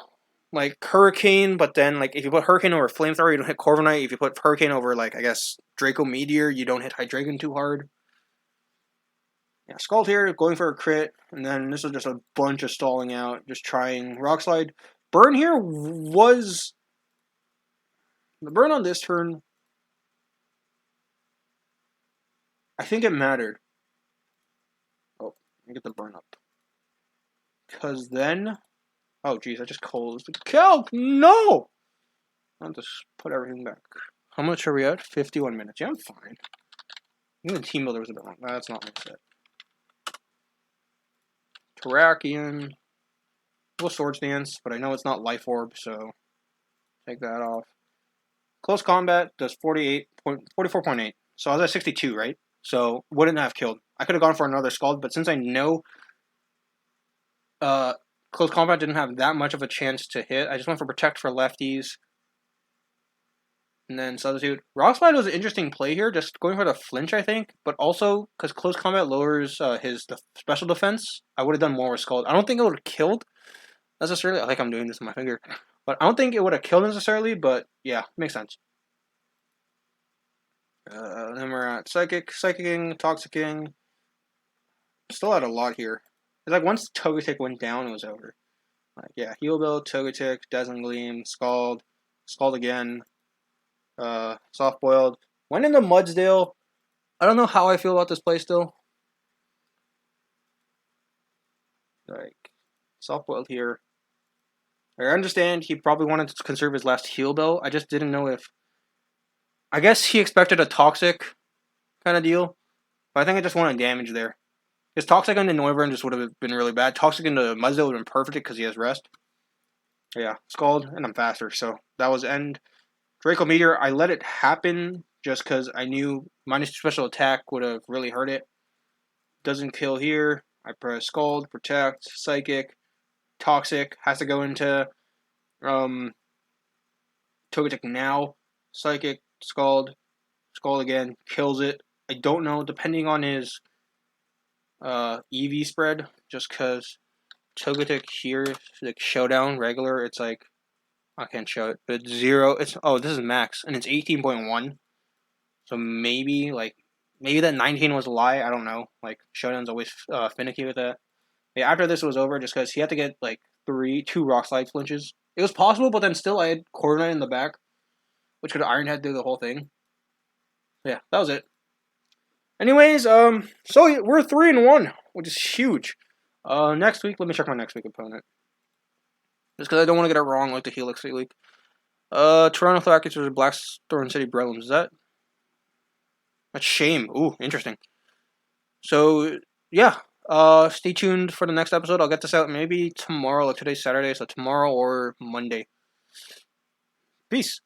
like Hurricane, but then like if you put Hurricane over Flamethrower, you don't hit Corviknight. If you put Hurricane over like I guess Draco Meteor, you don't hit Hydreigon too hard. Yeah, Scald here, going for a crit, and then this is just a bunch of stalling out, just trying Rock Slide. Burn here was... The burn on this turn, I think it mattered. Oh, let me get the burn up. Because then... Oh, geez, I just closed the calc! No! I'll just put everything back. How much are we at? 51 minutes. Yeah, I'm fine. Even the team builder was a bit long. That's not my set. Terrakion. Little Swords Dance, but I know it's not Life Orb, so take that off. Close Combat does 44.8. So I was at 62, right? So wouldn't have killed. I could have gone for another Scald, but since I know Close Combat didn't have that much of a chance to hit, I just went for Protect for lefties. And then Substitute. Rock Slide was an interesting play here, just going for the flinch, I think. But also, because Close Combat lowers his special defense, I would have done more with Scald. I don't think it would have killed necessarily. I think I'm doing this with my finger. But I don't think it would have killed necessarily, but yeah, makes sense. Then we're at Psychicking, Toxicking. Still had a lot here. It's like once Togetic went down, it was over. Like, yeah, Heal Build, Togetic, Dazzling Gleam, Scald again, Soft Boiled. Went into Mudsdale. I don't know how I feel about this play still. Like, Soft Boiled here. I understand he probably wanted to conserve his last Heal Bell. I just didn't know if... I guess he expected a Toxic kind of deal. But I think I just wanted damage there. His Toxic into Noivern just would have been really bad. Toxic into Mudsdale would have been perfect because he has Rest. Yeah, Scald, and I'm faster, so that was end. Draco Meteor, I let it happen just because I knew minus special attack would have really hurt it. Doesn't kill here. I press Scald, Protect, Psychic, Toxic, has to go into Togetic now. Psychic, Scald again, kills it. I don't know, depending on his EV spread, just because Togetic here, like Showdown, regular, it's like, I can't show it, but it's 0, this is max, and it's 18.1, so maybe that 19 was a lie, I don't know, like, Showdown's always finicky with that. Yeah, after this was over, just because he had to get, like, 2 Rock Slide flinches. It was possible, but then still I had Coordinate in the back, which could Iron Head do the whole thing. Yeah, that was it. Anyways, so we're 3-1, which is huge. Next week, let me check my next week opponent. Just because I don't want to get it wrong like the Helix League. Toronto Thrackers versus Blackthorn City Breloom. Is that? That's shame. Ooh, interesting. So, yeah. Stay tuned for the next episode. I'll get this out maybe tomorrow. Like today's Saturday, so tomorrow or Monday. Peace.